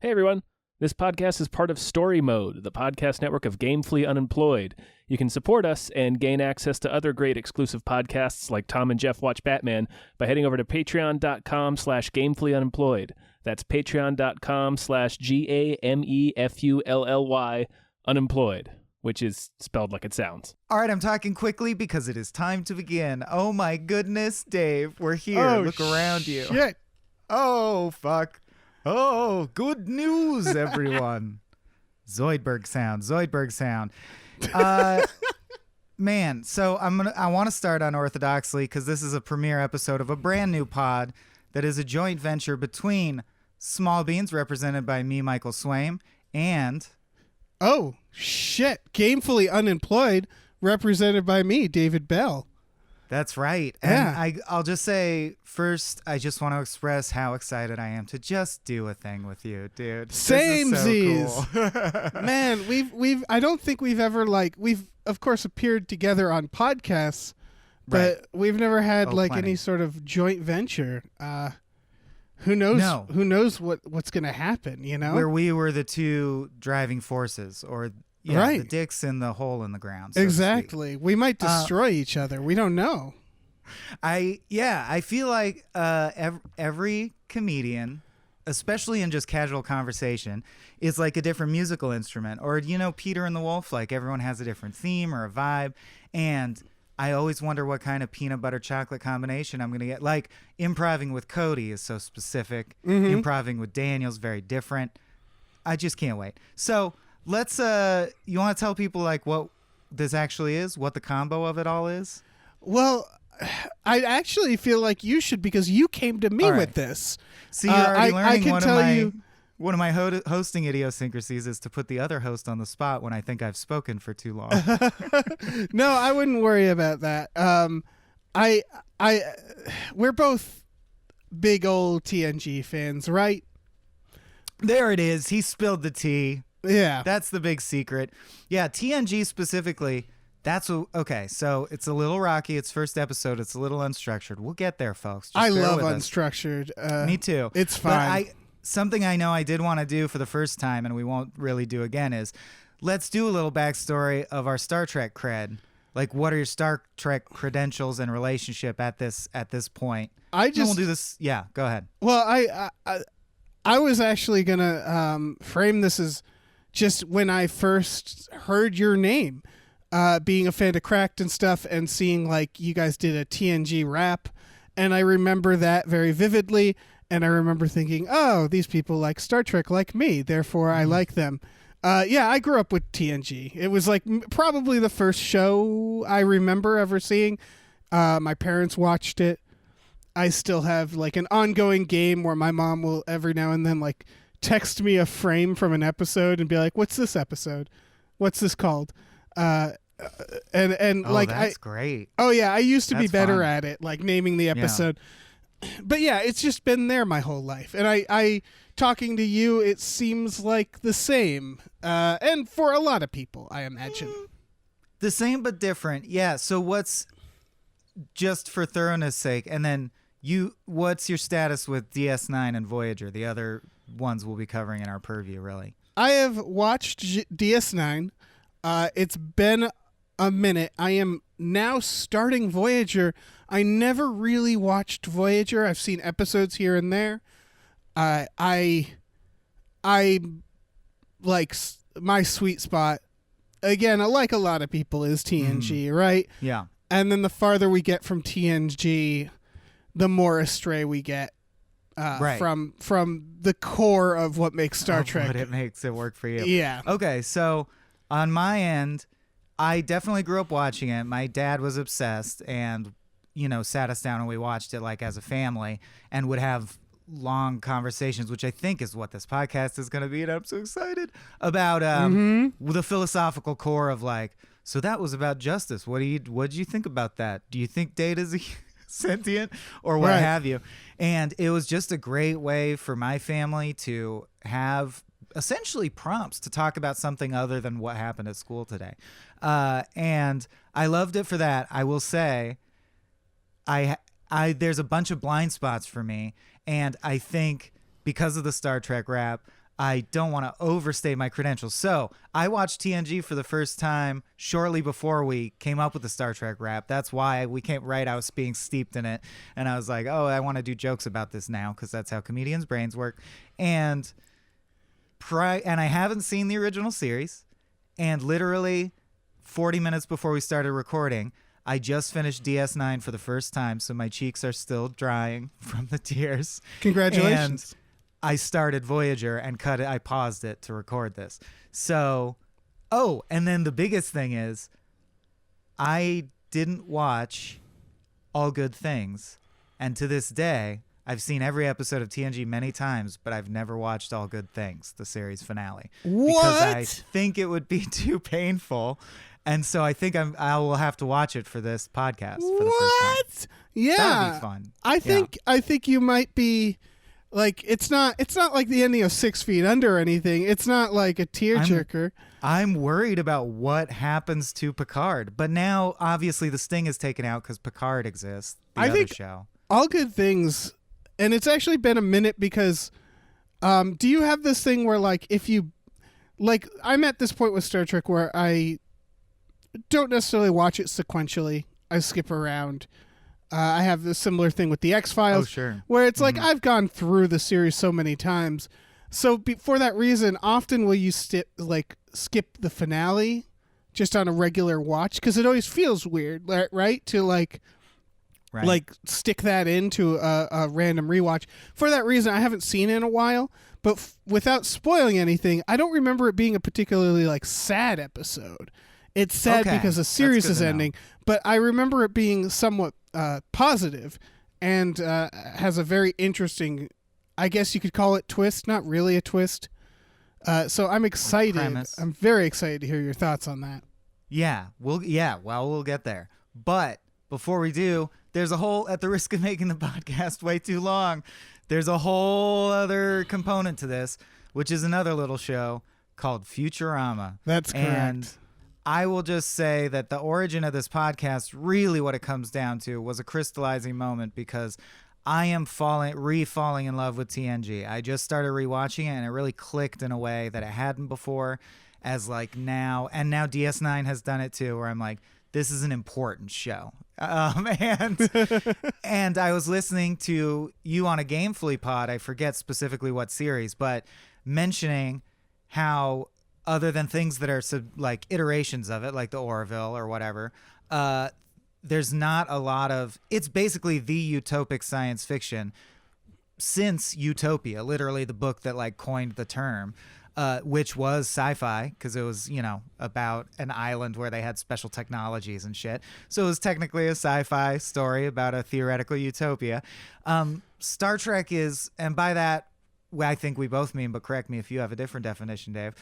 Hey everyone, this podcast is part of Story Mode, the podcast network of Gamefully Unemployed. You can support us and gain access to other great exclusive podcasts like Tom and Jeff Watch Batman by heading over to patreon.com/gamefullyunemployed. That's patreon.com/GAMEFULLY unemployed, which is spelled like it sounds. All right, I'm talking quickly because it is time to begin. Oh my goodness, Dave, we're here. Look around you. Shit. Oh, fuck. Oh, good news, everyone. Zoidberg sound. Man, so I want to start unorthodoxly because this is a premiere episode of a brand new pod that is a joint venture between Small Beans, represented by me, Michael Swaim, and... Oh, shit. Gamefully Unemployed, represented by me, David Bell. That's right. Yeah. And I'll just say, first, I just want to express how excited I am to just do a thing with you, dude. Samesies. So cool. Man, I don't think we've ever, we've, of course, appeared together on podcasts, but Right. we've never had, plenty. any sort of joint venture. Who knows? No. Who knows what's going to happen, you know? Where we were the two driving forces, or Right. the dicks in the hole in the ground. So to speak. Exactly. We might destroy each other. We don't know. I feel like every comedian, especially in just casual conversation, is like a different musical instrument. Or, Peter and the Wolf, like everyone has a different theme or a vibe. And I always wonder what kind of peanut butter chocolate combination I'm going to get. Like improving with Cody is so specific. Mm-hmm. Improving with Daniel's very different. I just can't wait. So let's, you want to tell people like what this actually is, what the combo of it all is? Well, I actually feel like you should, because you came to me All right. with this. See, you're already I learning can one tell of my you. one of my hosting idiosyncrasies is to put the other host on the spot when I think I've spoken for too long. No, I wouldn't worry about that. We're both big old TNG fans, right? There it is. He spilled the tea. Yeah. That's the big secret. Yeah, TNG specifically. Okay. So it's a little rocky. It's first episode. It's a little unstructured. We'll get there, folks. Just I bear love with us. unstructured. Me too. It's But fine. something I know I did want to do for the first time, and we won't really do again, is let's do a little backstory of our Star Trek cred. Like, what are your Star Trek credentials and relationship at this point? And we'll do this. Yeah, go ahead. Well, I was actually gonna frame this as just when I first heard your name, being a fan of Cracked and stuff, and seeing like you guys did a TNG rap, and I remember that very vividly. And I remember thinking, oh, these people like Star Trek like me, therefore I like them. Yeah, I grew up with TNG. It was like probably the first show I remember ever seeing. My parents watched it. I still have like an ongoing game where my mom will every now and then like text me a frame from an episode and be like, "What's this episode? What's this called?" And like that's great. Oh yeah, I used to be That's better fun. at it, like naming the episode. But yeah, it's just been there my whole life. And I talking to you, it seems like the same. And for a lot of people, I imagine. The same but different. Yeah. So what's, just for thoroughness sake, and then what's your status with DS9 and Voyager? The other ones we'll be covering in our purview, really. I have watched DS9. It's been a minute. I am now starting Voyager. I never really watched Voyager. I've seen episodes here and there. I like my sweet spot. Again, like a lot of people, is TNG, right? Yeah. And then the farther we get from TNG, the more astray we get Right. from the core of what makes Star Trek. What it makes it work for you. Yeah. Okay, so on my end, I definitely grew up watching it. My dad was obsessed and, sat us down and we watched it like as a family and would have long conversations, which I think is what this podcast is going to be. And I'm so excited about the philosophical core of like, so that was about justice. What did you think about that? Do you think Data's sentient or what Right. have you? And it was just a great way for my family to have essentially prompts to talk about something other than what happened at school today. And I loved it for that. I will say there's a bunch of blind spots for me. And I think because of the Star Trek rap, I don't want to overstate my credentials. So I watched TNG for the first time shortly before we came up with the Star Trek rap. That's why we came right. I was being steeped in it. And I was like, oh, I want to do jokes about this now because that's how comedians' brains work. And I haven't seen the original series. And literally 40 minutes before we started recording, I just finished DS9 for the first time, so my cheeks are still drying from the tears. Congratulations. And I started Voyager and cut it. I paused it to record this. So, and then the biggest thing is I didn't watch All Good Things. And to this day, I've seen every episode of TNG many times, but I've never watched All Good Things, the series finale. What? Because I think it would be too painful. And so I think I will have to watch it for this podcast for the first time. Yeah. That'd be fun. I think you might be like, it's not like the ending of 6 Feet Under or anything. It's not like a tearjerker. I'm worried about what happens to Picard. But now obviously the sting is taken out because Picard exists. I think show. All Good Things, and it's actually been a minute because do you have this thing where like if you like I'm at this point with Star Trek where I don't necessarily watch it sequentially. I skip around. I have this similar thing with the X-Files, where it's like I've gone through the series so many times. So for that reason, often will you skip the finale just on a regular watch because it always feels weird, right? To like stick that into a random rewatch. For that reason, I haven't seen it in a while. But without spoiling anything, I don't remember it being a particularly like sad episode. It's sad because the series is ending, but I remember it being somewhat positive and has a very interesting, I guess you could call it twist, not really a twist. So I'm excited. I'm very excited to hear your thoughts on that. Yeah, we'll get there. But before we do, there's a whole, at the risk of making the podcast way too long, there's a whole other component to this, which is another little show called Futurama. That's correct. And I will just say that the origin of this podcast, really what it comes down to, was a crystallizing moment because I am re-falling in love with TNG. I just started rewatching it and it really clicked in a way that it hadn't before, as like now, and now DS9 has done it too, where I'm like, this is an important show. And I was listening to you on a Gamefully pod, I forget specifically what series, but mentioning how other than things that are like iterations of it, like the Orville or whatever, there's not a lot of, it's basically the utopic science fiction since Utopia, literally the book that like coined the term, which was sci-fi because it was, about an island where they had special technologies and shit. So it was technically a sci-fi story about a theoretical utopia. Star Trek is, and by that, I think we both mean, but correct me if you have a different definition, Dave,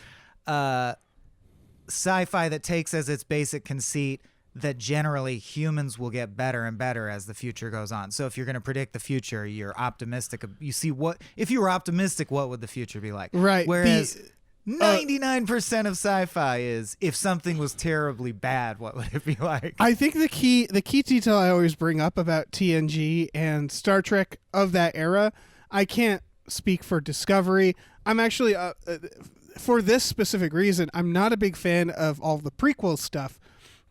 sci-fi that takes as its basic conceit that generally humans will get better and better as the future goes on. So if you're going to predict the future, you're optimistic. You see if you were optimistic, what would the future be like? Right. Whereas 99% of sci-fi is if something was terribly bad, what would it be like? I think the key detail I always bring up about TNG and Star Trek of that era, I can't speak for Discovery. I'm actually for this specific reason, I'm not a big fan of all the prequel stuff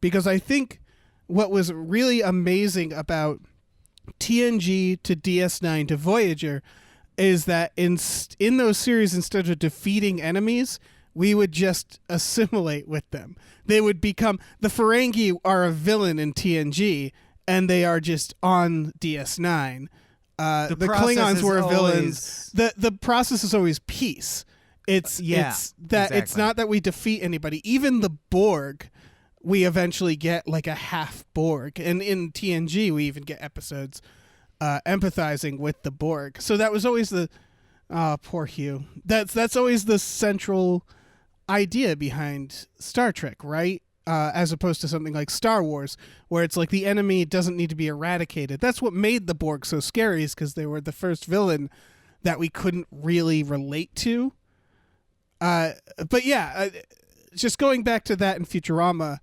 because I think what was really amazing about TNG to DS9 to Voyager is that in those series, instead of defeating enemies, we would just assimilate with them. They would become, the Ferengi are a villain in TNG and they are just on DS9. The Klingons were villains. The process is always peace. It's not that we defeat anybody. Even the Borg, we eventually get like a half Borg, and in TNG we even get episodes empathizing with the Borg. So that was always the poor Hugh. That's always the central idea behind Star Trek, right? As opposed to something like Star Wars, where it's like the enemy doesn't need to be eradicated. That's what made the Borg so scary, is because they were the first villain that we couldn't really relate to. But yeah, just going back to that in Futurama,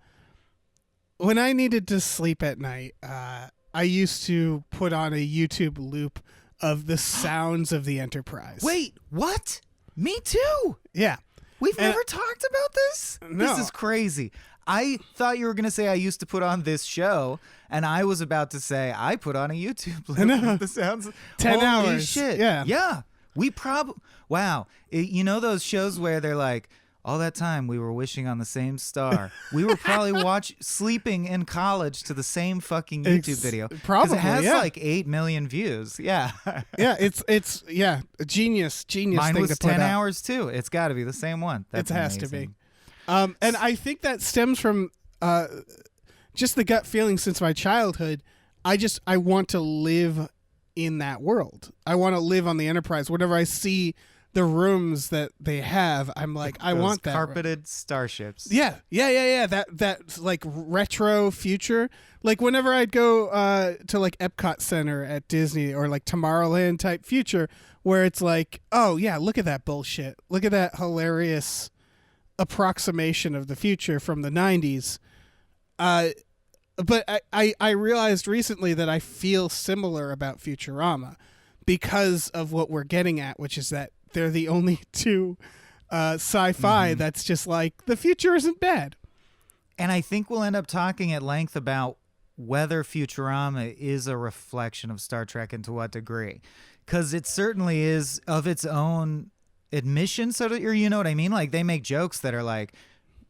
when I needed to sleep at night, I used to put on a YouTube loop of the sounds of the Enterprise. Wait, what? Me too. Yeah. We've never talked about this? No. This is crazy. I thought you were going to say I used to put on this show, and I was about to say I put on a YouTube loop. The sounds 10 holy hours. shit. Yeah. Yeah. We probably wow. You know those shows where they're like, all that time we were wishing on the same star. We were probably sleeping in college to the same fucking YouTube video. Probably, it has yeah. like 8 million views. Yeah. Yeah, it's a genius Mine thing was to put 10 out. hours too. It's got to be the same one. That's It has amazing. to be. And I think that stems from just the gut feeling since my childhood. I want to live in that world. I want to live on the Enterprise. Whenever I see the rooms that they have, I'm like, I Those want that. carpeted starships. Yeah. That like retro future. Like whenever I'd go to like Epcot Center at Disney or like Tomorrowland type future, where it's like, oh yeah, look at that bullshit. Look at that hilarious approximation of the future from the 90s. But I realized recently that I feel similar about Futurama because of what we're getting at, which is that they're the only two sci-fi that's just like, the future isn't bad. And I think we'll end up talking at length about whether Futurama is a reflection of Star Trek and to what degree. Because it certainly is of its own admission, so that you know what I mean? Like, they make jokes that are like,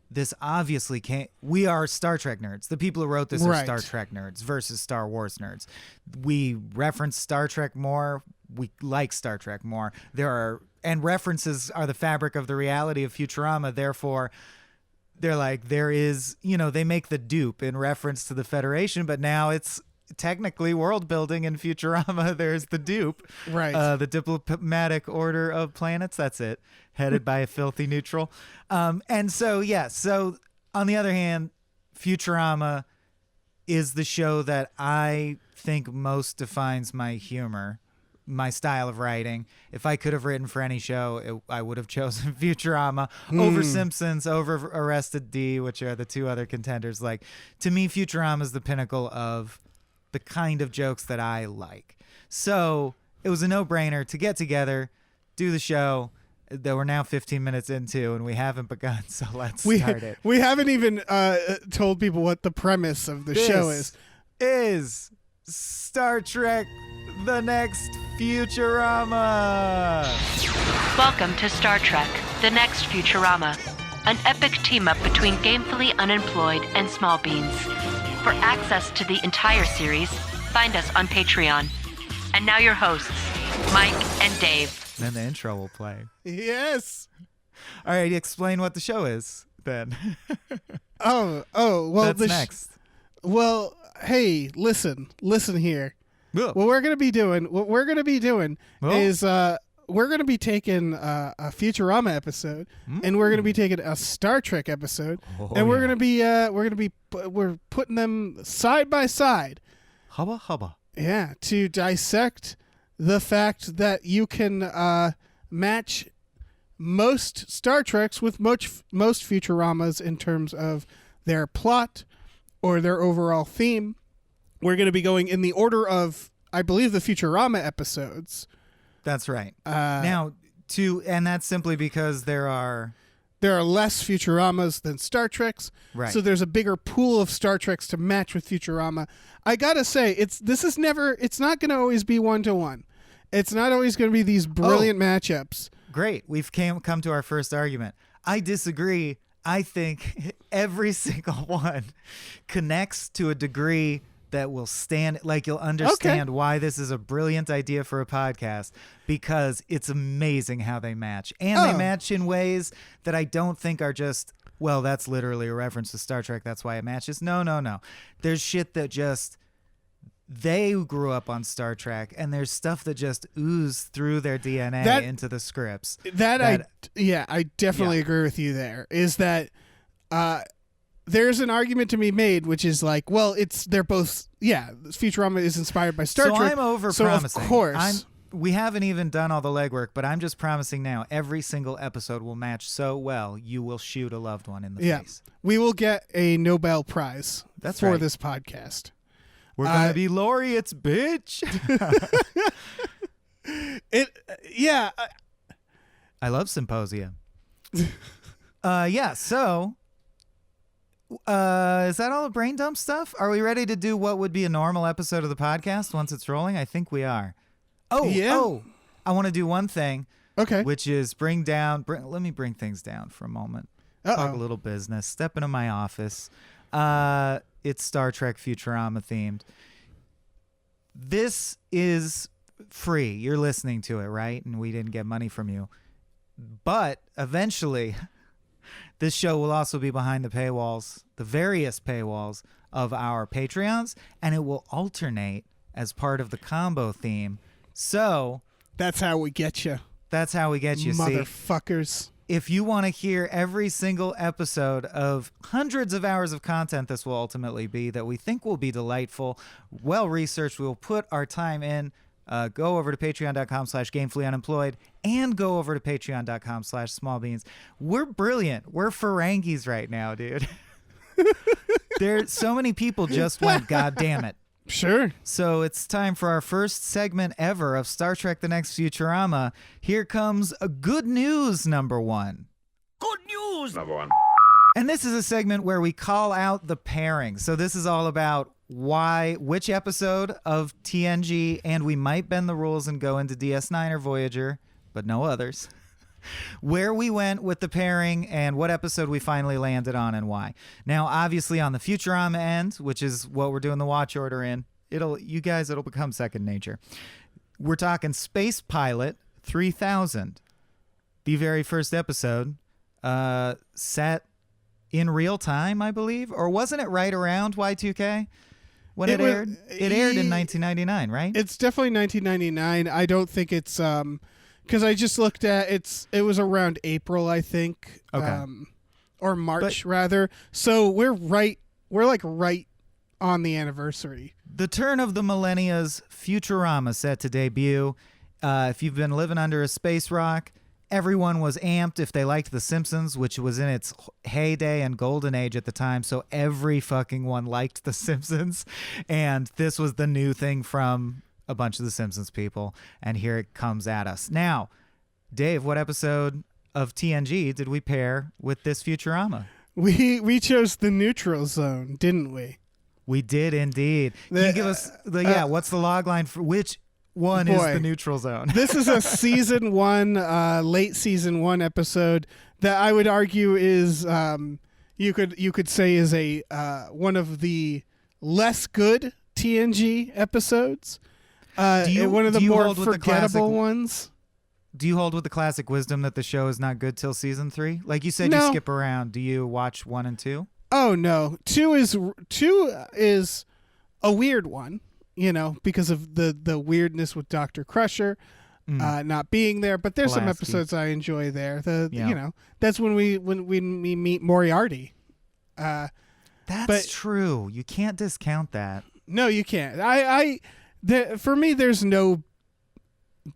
this obviously can't. We are Star Trek nerds. The people who wrote this are Right. Star Trek nerds versus Star Wars nerds. We reference Star Trek more. We like Star Trek more. And references are the fabric of the reality of Futurama. Therefore, they're like, there is, they make the dupe in reference to the Federation, but now it's technically world building in Futurama. There's the dupe, Right. The diplomatic order of planets. That's it, headed by a filthy neutral. And so on the other hand, Futurama is the show that I think most defines my humor, my style of writing. If I could have written for any show, I would have chosen Futurama over Simpsons, over Arrested D, which are the two other contenders. Like, to me, Futurama is the pinnacle of the kind of jokes that I like. So it was a no-brainer to get together, do the show that we're now 15 minutes into, and we haven't begun, so let's start it. We haven't even told people what the premise of the show is. Is Star Trek The Next Futurama. Welcome to Star Trek The Next Futurama, an epic team-up between Gamefully, Unemployed, and Small Beans. For access to the entire series, find us on Patreon. And now your hosts, Mike and Dave. Then the intro will play. Yes. All right, explain what the show is then. Oh, well, That's next. Well, hey, listen here. Ugh. What we're gonna be doing Oh. is we're gonna be taking a Futurama episode, and we're gonna be taking a Star Trek episode, and we're we're putting them side by side. Hubba. Yeah, to dissect the fact that you can match most Star Treks with most Futuramas in terms of their plot or their overall theme. We're going to be going in the order of, I believe, the Futurama episodes. That's right. And that's simply because there are less Futuramas than Star Treks, Right. so there's a bigger pool of Star Treks to match with Futurama. I gotta say, it's not going to always be 1-to-1. It's not always going to be these brilliant matchups. Great. We've come to our first argument. I disagree. I think every single one connects to a degree that will stand, like, you'll understand why this is a brilliant idea for a podcast, because it's amazing how they match. And they match in ways that I don't think are just, well, that's literally a reference to Star Trek, that's why it matches. No. There's shit that just, they grew up on Star Trek, and there's stuff that just oozed through their DNA into the scripts. I definitely agree with you there. Is that there's an argument to be made, which is like, well, they're both, Futurama is inspired by Star Trek. So I'm over so promising. Of course. We haven't even done all the legwork, but I'm just promising now every single episode will match so well you will shoot a loved one in the face. We will get a Nobel Prize for right. this podcast. We're going to be laureates, bitch. I love symposia. Yeah, so is that all the brain dump stuff? Are we ready to do what would be a normal episode of the podcast once it's rolling? I think we are. Oh, I want to do one thing. Okay. Which is let me bring things down for a moment. Talk a little business. Step into my office. It's Star Trek Futurama themed. This is free. You're listening to it, right? And we didn't get money from you. But eventually, this show will also be behind the paywalls, the various paywalls of our Patreons, and it will alternate as part of the combo theme. So that's how we get you. That's how we get you, motherfuckers. See? If you want to hear every single episode of hundreds of hours of content this will ultimately be that we think will be delightful, well-researched, we'll put our time in, go over to patreon.com/gamefullyunemployed and go over to patreon.com/smallbeans. We're brilliant. We're Ferengis right now, dude. There's so many people just went, God damn it. Sure. So it's time for our first segment ever of Star Trek The Next Futurama. Here comes a good news number one. Good news number one. And this is a segment where we call out the pairing. So this is all about which episode of TNG, and we might bend the rules and go into DS9 or Voyager, but no others, where we went with the pairing and what episode we finally landed on and why. Now, obviously on the Futurama end, which is what we're doing the watch order in, it'll become second nature. We're talking Space Pilot 3000, the very first episode, set in real time, I believe, or wasn't it right around Y2K when it aired? It aired in 1999, right? It's definitely 1999. I don't think it's because I just looked at it was around April, I think. Okay. Or March rather. So we're right on the anniversary. The turn of the millennia's Futurama set to debut. If you've been living under a space rock, everyone was amped if they liked The Simpsons, which was in its heyday and golden age at the time. So every fucking one liked The Simpsons. And this was the new thing from a bunch of The Simpsons people, and here it comes at us. Now, Dave, what episode of TNG did we pair with this Futurama? We chose the neutral zone, didn't we? We did indeed. Can you give us what's the log line for which one is the neutral zone? This is a season 1, late season 1 episode that I would argue is you could say is a one of the less good TNG episodes. One of the more forgettable ones. Do you hold with the classic wisdom that the show is not good till season 3? Like you said, you skip around. Do you watch 1 and 2? Oh no, 2 is a weird one, because of the weirdness with Dr. Crusher not being there. But there's some episodes I enjoy there. That's when we meet Moriarty. That's true. You can't discount that. No, you can't. For me, there's no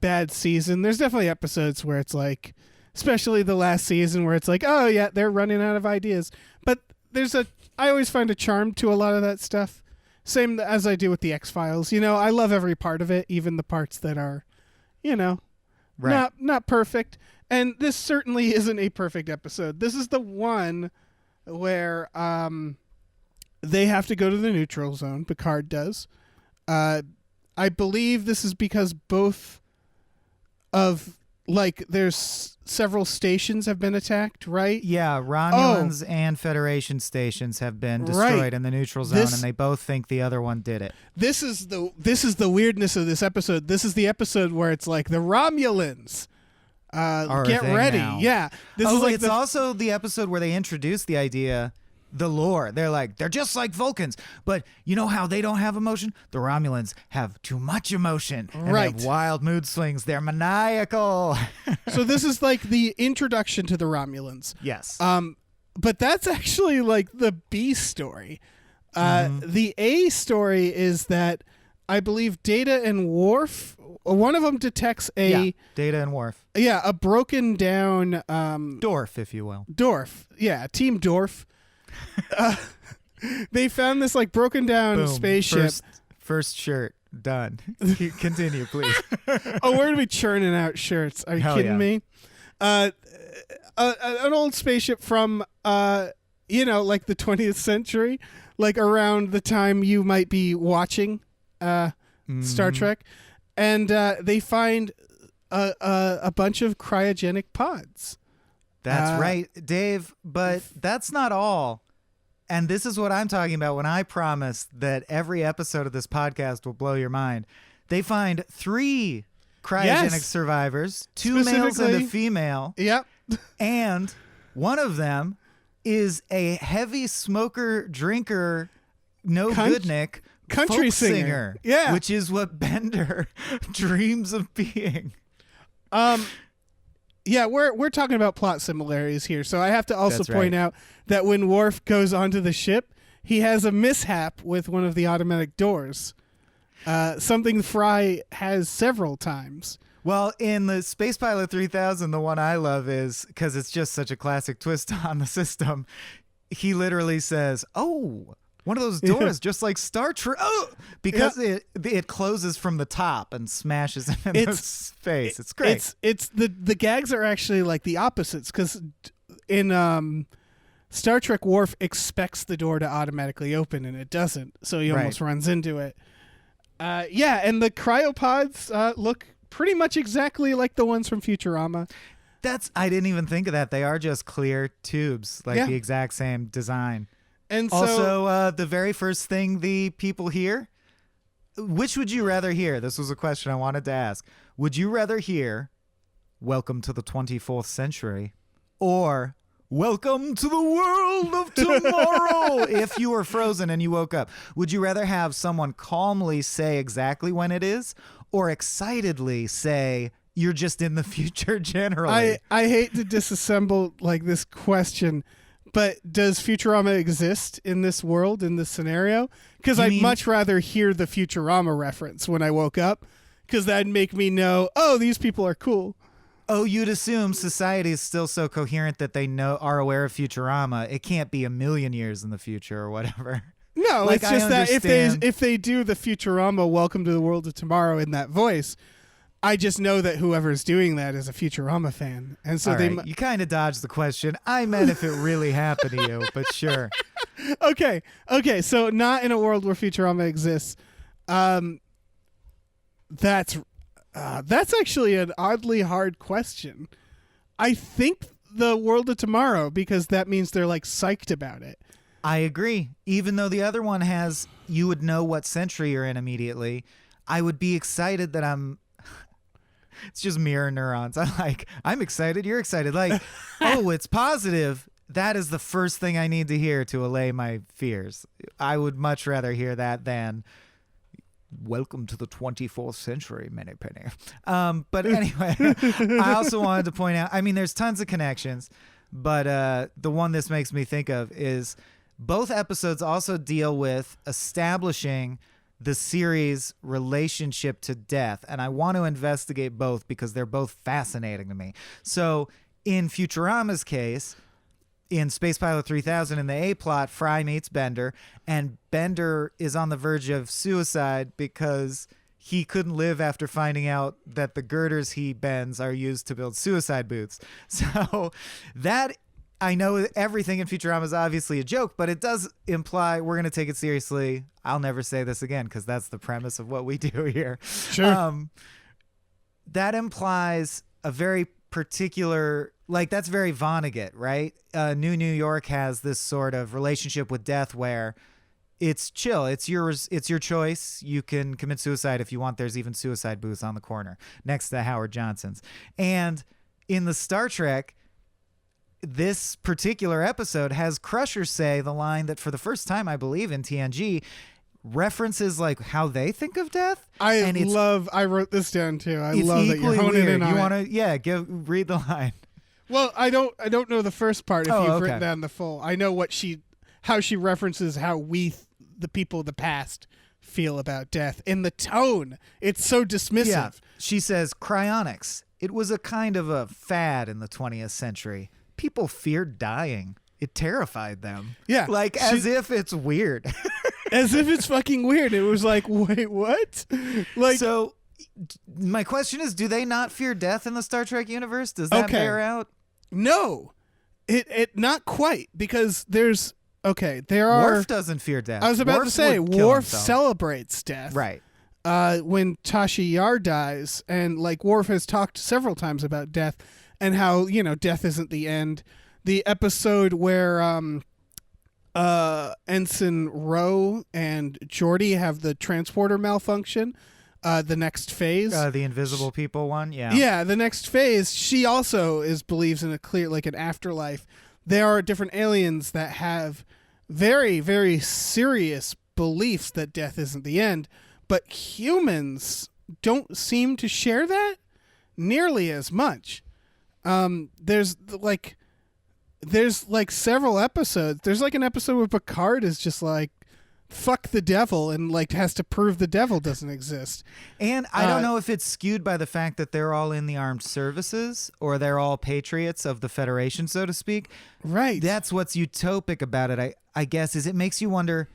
bad season. There's definitely episodes where it's like, especially the last season, where it's like, oh yeah, they're running out of ideas. But I always find a charm to a lot of that stuff. Same as I do with the X-Files. I love every part of it, even the parts that are, not perfect. And this certainly isn't a perfect episode. This is the one where they have to go to the neutral zone. Picard does. I believe this is because both of there's several stations have been attacked, right? Yeah, Romulans and Federation stations have been destroyed in the neutral zone, and they both think the other one did it. This is the weirdness of this episode. This is the episode where it's like the Romulans get ready. Now. Yeah. It's also the episode where they introduce the idea, the lore. They're like, they're just like Vulcans, but you know how they don't have emotion? The Romulans have too much emotion. And they have wild mood swings. They're maniacal. So this is like the introduction to the Romulans. Yes. But that's actually like the B story. The A story is that I believe Data and Worf, one of them detects Data and Worf. Yeah, a broken down Dorf, if you will. Dorf. Yeah, Team Dorf. They found this broken down spaceship. First shirt done. Continue, please. Oh, we're gonna be churning out shirts. Are you kidding me? an old spaceship from like the 20th century, like around the time you might be watching Star Trek, and they find a bunch of cryogenic pods. That's right, Dave, but that's not all. And this is what I'm talking about when I promise that every episode of this podcast will blow your mind. They find 3 cryogenic survivors, 2 males and a female. Yep. And one of them is a heavy smoker, drinker, goodnick country folk singer. Yeah. Which is what Bender dreams of being. Yeah, we're talking about plot similarities here. So I have to also That's point right. out that when Worf goes onto the ship, he has a mishap with one of the automatic doors. Something Fry has several times. Well, in the Space Pilot 3000, the one I love is, because it's just such a classic twist on the system, he literally says, "Oh, one of those doors, just like Star Trek." Oh, because it closes from the top and smashes him in the face. It's great. It's the gags are actually like the opposites, because in Star Trek, Worf expects the door to automatically open and it doesn't, so he almost runs into it. And the cryopods look pretty much exactly like the ones from Futurama. I didn't even think of that. They are just clear tubes, like the exact same design. And so, also, the very first thing the people hear, which would you rather hear? This was a question I wanted to ask. Would you rather hear, "Welcome to the 24th century," or "Welcome to the world of tomorrow"? If you were frozen and you woke up, would you rather have someone calmly say exactly when it is, or excitedly say, "You're just in the future generally"? I hate to disassemble like this question, but does Futurama exist in this world, in this scenario? Because I'd much rather hear the Futurama reference when I woke up, because that'd make me know, oh, these people are cool. Oh, you'd assume society is still so coherent that they are aware of Futurama. It can't be a million years in the future or whatever. No, Like, it's just I that understand. if they do the Futurama "Welcome to the World of Tomorrow" in that voice, I just know that whoever's doing that is a Futurama fan, and so All right, you kind of dodged the question. I meant if it really happened to you, but sure. Okay, so not in a world where Futurama exists. That's actually an oddly hard question. I think the World of Tomorrow, because that means they're like psyched about it. I agree. Even though the other one has, you would know what century you're in immediately. I would be excited that it's just mirror neurons. I'm excited. You're excited. Like, oh, it's positive. That is the first thing I need to hear to allay my fears. I would much rather hear that than "Welcome to the 24th century, Minnie Penny." But anyway, I also wanted to point out, I mean, there's tons of connections, but the one this makes me think of is both episodes also deal with establishing the series' relationship to death, and I want to investigate both because they're both fascinating to me. So in Futurama's case, in Space Pilot 3000, in the A-plot, Fry meets Bender, and Bender is on the verge of suicide because he couldn't live after finding out that the girders he bends are used to build suicide boots. So that, I know everything in Futurama is obviously a joke, but it does imply we're going to take it seriously. I'll never say this again because that's the premise of what we do here. Sure. That implies a very particular, like, that's very Vonnegut, right? New York has this sort of relationship with death where it's chill. It's your choice. You can commit suicide if you want. There's even suicide booths on the corner next to Howard Johnson's. And in the Star Trek, this particular episode has Crusher say the line that for the first time, I believe, in TNG references like how they think of death. I wrote this down too. I it's love that you're honing in on you it. want to, read the line. Well, I don't know the first part. If you've okay. written down the full, I know how she references how we, the people of the past, feel about death in the tone. It's so dismissive. Yeah. She says, "Cryonics. It was a kind of a fad in the 20th century. People feared dying. It terrified them." Yeah, like as if it's weird. As if it's fucking weird. It was like, wait, what? Like, so My question is, do they not fear death in the Star Trek universe? Does that bear out? No, it not quite, because there are. Worf doesn't fear death. I was about Worf to say would kill Worf himself. celebrates death. Right. When Tasha Yar dies, and like Worf has talked several times about death and how, death isn't the end. The episode where Ensign Ro and Geordi have the transporter malfunction, the next phase. The invisible people one, yeah. Yeah, the next phase, she also believes in an afterlife. There are different aliens that have very, very serious beliefs that death isn't the end, but humans don't seem to share that nearly as much. There's several episodes. There's like an episode where Picard is just like, fuck the devil, and like has to prove the devil doesn't exist. And I don't know if it's skewed by the fact that they're all in the armed services or they're all patriots of the Federation, so to speak. Right. That's what's utopic about it, I guess, is it makes you wonder,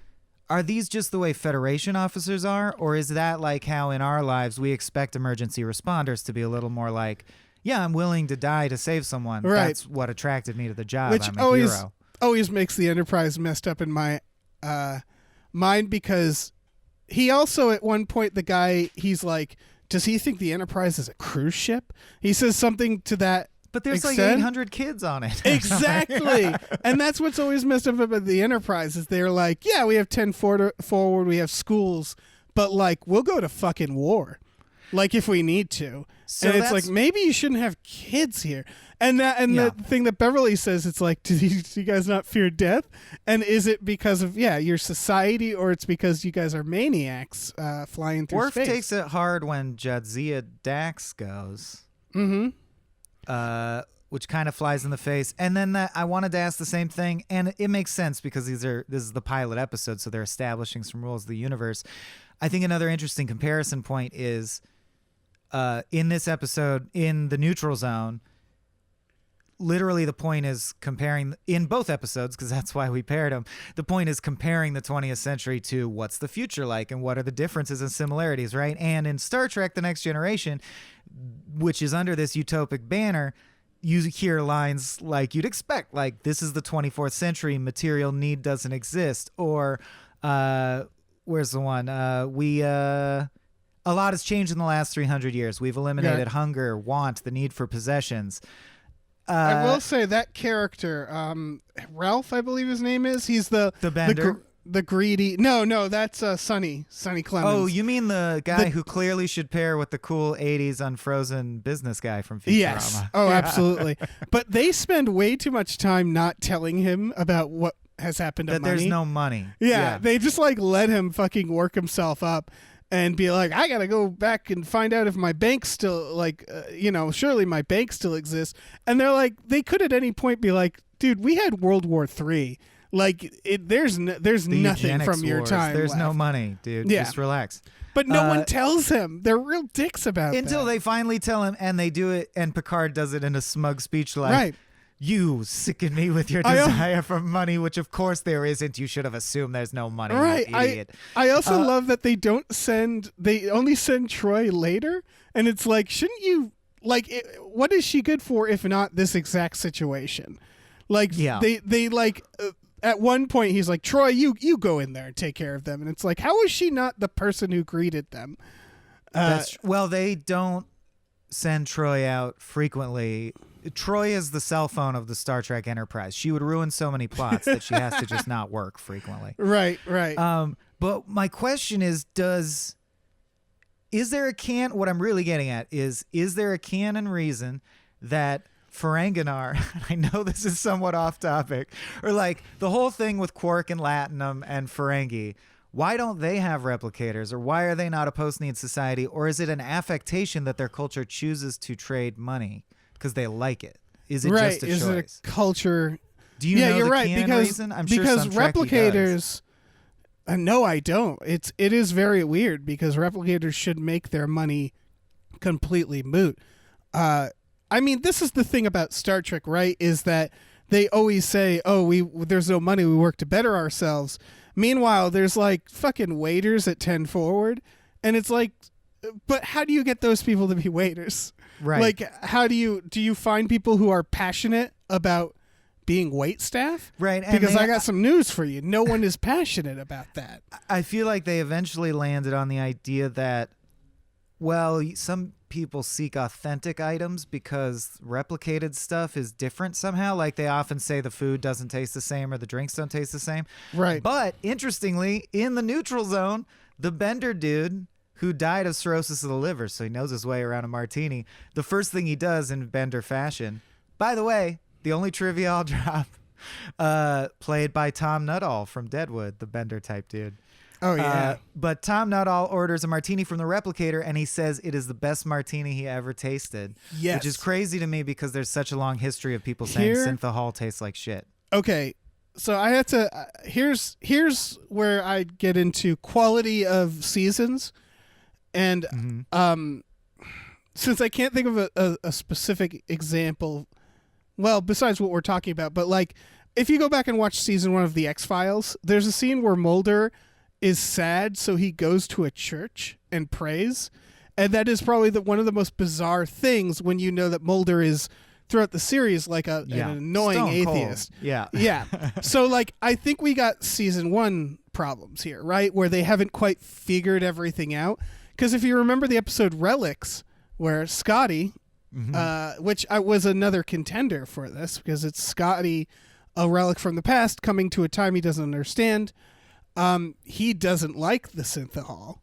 are these just the way Federation officers are? Or is that like how in our lives we expect emergency responders to be a little more like, yeah, I'm willing to die to save someone. Right. That's what attracted me to the job. Which I'm a hero. always makes the Enterprise messed up in my mind, because he also at one point, the guy, he's like, does he think the Enterprise is a cruise ship? He says something to that. But there's extent. like 800 kids on it. Exactly. And that's what's always messed up about the Enterprise is they're like, yeah, we have 10 forward, we have schools, but like we'll go to fucking war, like if we need to. So and it's like, maybe you shouldn't have kids here. And the thing that Beverly says, it's like, do you guys not fear death? And is it because of your society, or it's because you guys are maniacs flying through Worf space? takes it hard when Jadzia Dax goes. Mm-hmm. Which kind of flies in the face. And then I wanted to ask the same thing, and it makes sense because this is the pilot episode, so they're establishing some rules of the universe. I think another interesting comparison point is in this episode, in the neutral zone, literally the point is comparing, in both episodes, because that's why we paired them, the point is comparing the 20th century to what's the future like and what are the differences and similarities, right? And in Star Trek The Next Generation, which is under this utopic banner, you hear lines like you'd expect, like, this is the 24th century, material need doesn't exist, or where's the one? A lot has changed in the last 300 years. We've eliminated hunger, want, the need for possessions. I will say that character, Ralph, I believe his name is. He's the bender? The greedy. No, that's Sonny Clemens. Oh, you mean the guy who clearly should pair with the cool 80s unfrozen business guy from Futurama. Yes. Oh, absolutely. But they spend way too much time not telling him about what has happened to that money. There's no money. Yeah, they just like let him fucking work himself up and be like, I gotta go back and find out if my bank still, surely my bank still exists. And they're like, they could at any point be like, dude, we had World War III. Like, there's nothing from your time. There's left. no money, dude. Yeah. Just relax. But no one tells him. They're real dicks about it. Until they finally tell him, and they do it, and Picard does it in a smug speech like, right. You sicken me with your desire for money, which of course there isn't. You should have assumed there's no money, right. you idiot. I also love that they only send Troy later, and it's like, shouldn't you, what is she good for if not this exact situation? Like, they like... at one point, he's like, Troy, you go in there and take care of them. And it's like, how is she not the person who greeted them? Well, they don't send Troy out frequently. Troy is the cell phone of the Star Trek Enterprise. She would ruin so many plots that she has to just not work frequently. Right. But my question is there a what I'm really getting at is there a canon reason that Ferenginar, I know this is somewhat off topic, or like the whole thing with Quark and Latinum and Ferengi, why don't they have replicators, or why are they not a post-need society, or is it an affectation that their culture chooses to trade money because they like it? Is it just a choice? Is it a culture? Do you know you're the right, canon reason? I'm sure because some Trekkie replicators. No, I don't. It is very weird because replicators should make their money completely moot. I mean, this is the thing about Star Trek, right? Is that they always say, there's no money, we work to better ourselves. Meanwhile, there's like fucking waiters at 10 forward, and it's like, but how do you get those people to be waiters? Right. Like, how do you find people who are passionate about being wait staff? Right. And Because I got some news for you. No one is passionate about that. I feel like they eventually landed on the idea that, well, some people seek authentic items because replicated stuff is different somehow. Like they often say the food doesn't taste the same or the drinks don't taste the same. Right. But interestingly, in the neutral zone, the Bender dude who died of cirrhosis of the liver, so he knows his way around a martini, the first thing he does in Bender fashion, by the way, the only trivia I'll drop, played by Tom Nuttall from Deadwood, the Bender type dude. Oh, yeah. But Tom Nuttall orders a martini from the replicator, and he says it is the best martini he ever tasted. Yes. Which is crazy to me because there's such a long history of people saying Synthahol tastes like shit. Okay. So I had to here's where I get into quality of seasons. And since I can't think of a specific example, well, besides what we're talking about, but like if you go back and watch season 1 of The X-Files, there's a scene where Mulder is sad, so he goes to a church and prays. And that is probably one of the most bizarre things when you know that Mulder is throughout the series like an annoying Stone atheist. Cold. Yeah. Yeah. So like I think we got season 1 problems here, right? Where they haven't quite figured everything out. Because if you remember the episode Relics, where Scotty, which was another contender for this, because it's Scotty, a relic from the past, coming to a time he doesn't understand. He doesn't like the Synthahol.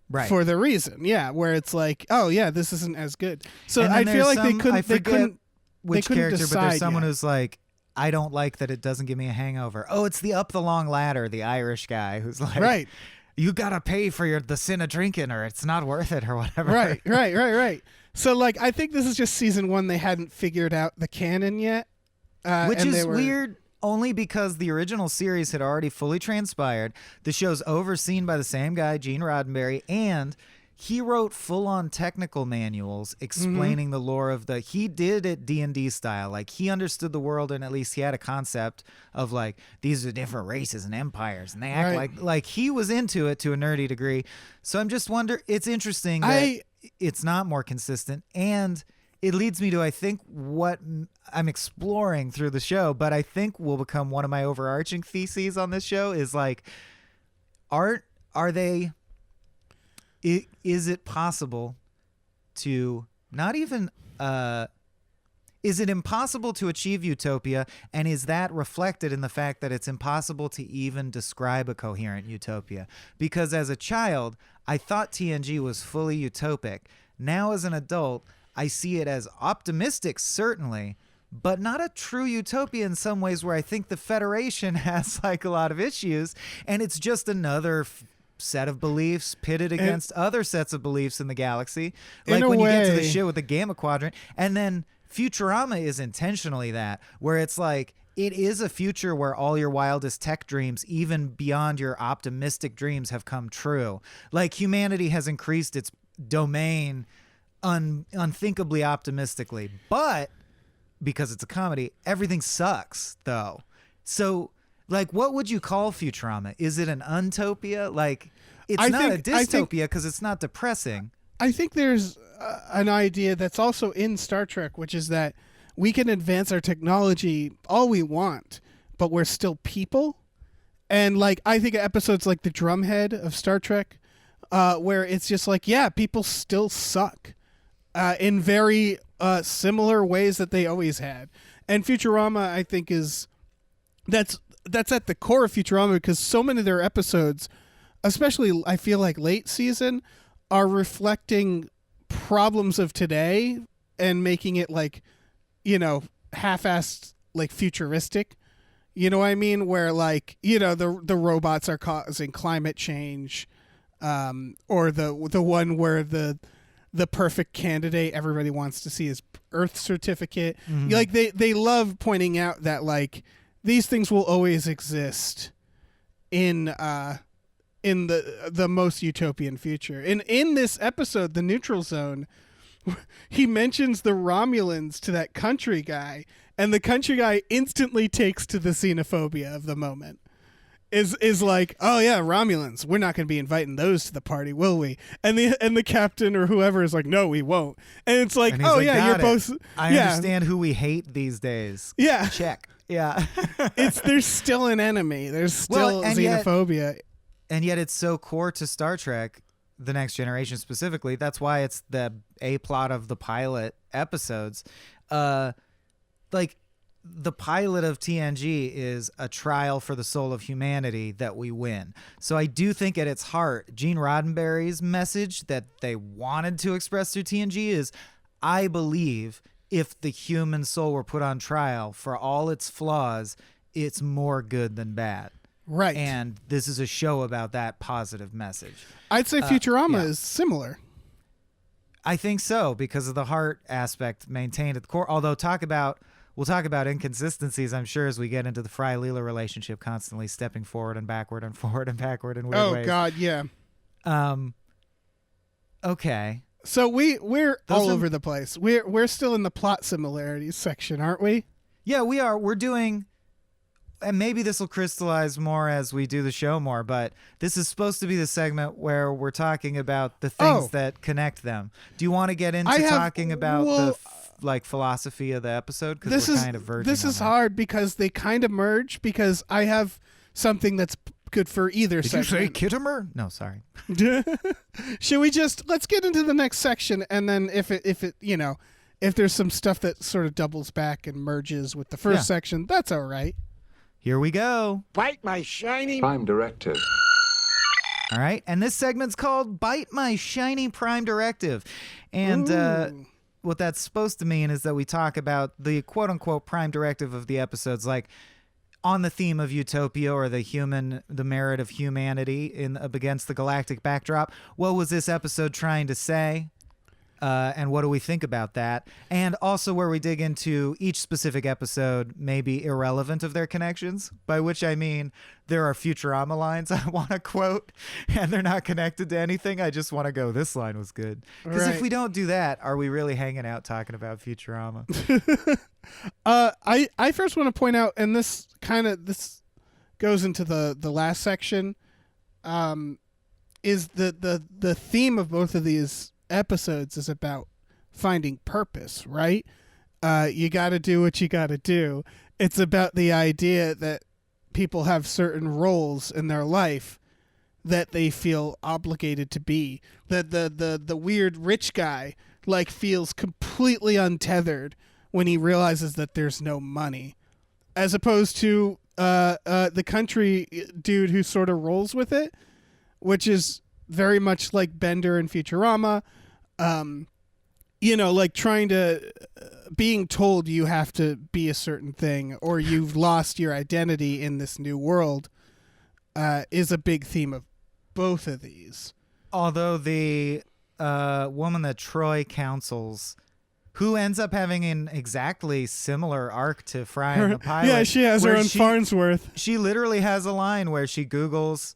Right. For the reason, where it's like, oh yeah, this isn't as good. So I feel like they couldn't which character, decide but there's someone yet. who's like, I don't like that it doesn't give me a hangover. Oh, it's the Up the Long Ladder, the Irish guy who's like, right. You gotta pay for the sin of drinking, or it's not worth it, or whatever. Right. So, like, I think this is just season 1. They hadn't figured out the canon yet, which is weird. Only because the original series had already fully transpired. The show's overseen by the same guy, Gene Roddenberry, and he wrote full-on technical manuals explaining the lore of he did it D&D style. Like, he understood the world, and at least he had a concept of, like, these are different races and empires, and they act like he was into it to a nerdy degree. So I'm just wondering, it's interesting that it's not more consistent, and it leads me to, I think, what I'm exploring through the show, but I think will become one of my overarching theses on this show is, like, is it possible to not even is it impossible to achieve utopia, and is that reflected in the fact that it's impossible to even describe a coherent utopia? Because as a child, I thought TNG was fully utopic. Now as an adult, I see it as optimistic, certainly, but not a true utopia in some ways, where I think the Federation has like a lot of issues, and it's just another set of beliefs pitted against other sets of beliefs in the galaxy. Like when you get to the shit with the Gamma Quadrant, and then Futurama is intentionally that, where it's like, it is a future where all your wildest tech dreams, even beyond your optimistic dreams, have come true. Like, humanity has increased its domain unthinkably optimistically, but because it's a comedy, everything sucks though. So, like, what would you call Futurama? Is it an untopia? Like, it's not a dystopia because it's not depressing. I think there's an idea that's also in Star Trek, which is that we can advance our technology all we want, but we're still people. And like, I think of episodes like the Drumhead of Star Trek, where it's just like, yeah, people still suck in very similar ways that they always had. And Futurama, I think, that's at the core of Futurama, because so many of their episodes, especially I feel like late season, are reflecting problems of today and making it like, you know, half-assed, like futuristic. You know what I mean? Where, like, you know, the robots are causing climate change, or the one where the perfect candidate everybody wants to see is Earth certificate. Mm-hmm. Like, they love pointing out that, like, these things will always exist in the most utopian future. And in this episode, The Neutral Zone, he mentions the Romulans to that country guy, and the country guy instantly takes to the xenophobia of the moment. is like, oh yeah, Romulans, we're not going to be inviting those to the party, will we? And the captain or whoever is like, no, we won't. And it's like, And he's oh like, yeah, "Got you're it. both. I yeah, understand who we hate these days. Yeah, Check. Yeah. there's still an enemy. There's still Well, and yet- xenophobia. And yet it's so core to Star Trek, The Next Generation specifically. That's why it's the A plot of the pilot episodes. Like, the pilot of TNG is a trial for the soul of humanity that we win. So I do think at its heart, Gene Roddenberry's message that they wanted to express through TNG is, I believe if the human soul were put on trial for all its flaws, it's more good than bad. Right. And this is a show about that positive message. I'd say Futurama yeah. is similar. I think so, because of the heart aspect maintained at the core. Although we'll talk about inconsistencies, I'm sure, as we get into the Fry-Leela relationship, constantly stepping forward and backward and forward and backward in weird ways. Oh God, yeah. Okay. So we're all are- over the place. We're still in the plot similarities section, aren't we? Yeah, we are. We're doing, and maybe this will crystallize more as we do the show more, but this is supposed to be the segment where we're talking about the things that connect them. Do you want to get into talking about the philosophy of the episode? Because we're kind of verging This on is that. hard because they kind of merge, because I have something that's good for either Did you say segment. Kittimer? No, sorry. Should we let's get into the next section, and then if there's some stuff that sort of doubles back and merges with the first section, that's all right. Here we go. Bite my shiny Prime Directive. All right. And this segment's called Bite My Shiny Prime Directive. And what that's supposed to mean is that we talk about the quote-unquote prime directive of the episodes, like on the theme of utopia or the merit of humanity against the galactic backdrop. What was this episode trying to say? And what do we think about that? And also where we dig into each specific episode, maybe irrelevant of their connections, by which I mean there are Futurama lines I want to quote, and they're not connected to anything. I just want to go, this line was good. Because if we don't do that, are we really hanging out talking about Futurama? I first want to point out, and this goes into the last section, is the theme of both of these episodes is about finding purpose, right? You got to do what you got to do. It's about the idea that people have certain roles in their life that they feel obligated to be. The weird rich guy feels completely untethered when he realizes that there's no money, as opposed to the country dude who sort of rolls with it, which is very much like Bender and Futurama. Being told you have to be a certain thing or you've lost your identity in this new world is a big theme of both of these. Although the woman that Troy counsels, who ends up having an exactly similar arc to Fry and the pilot. Yeah, she has her where own Farnsworth. She literally has a line where she Googles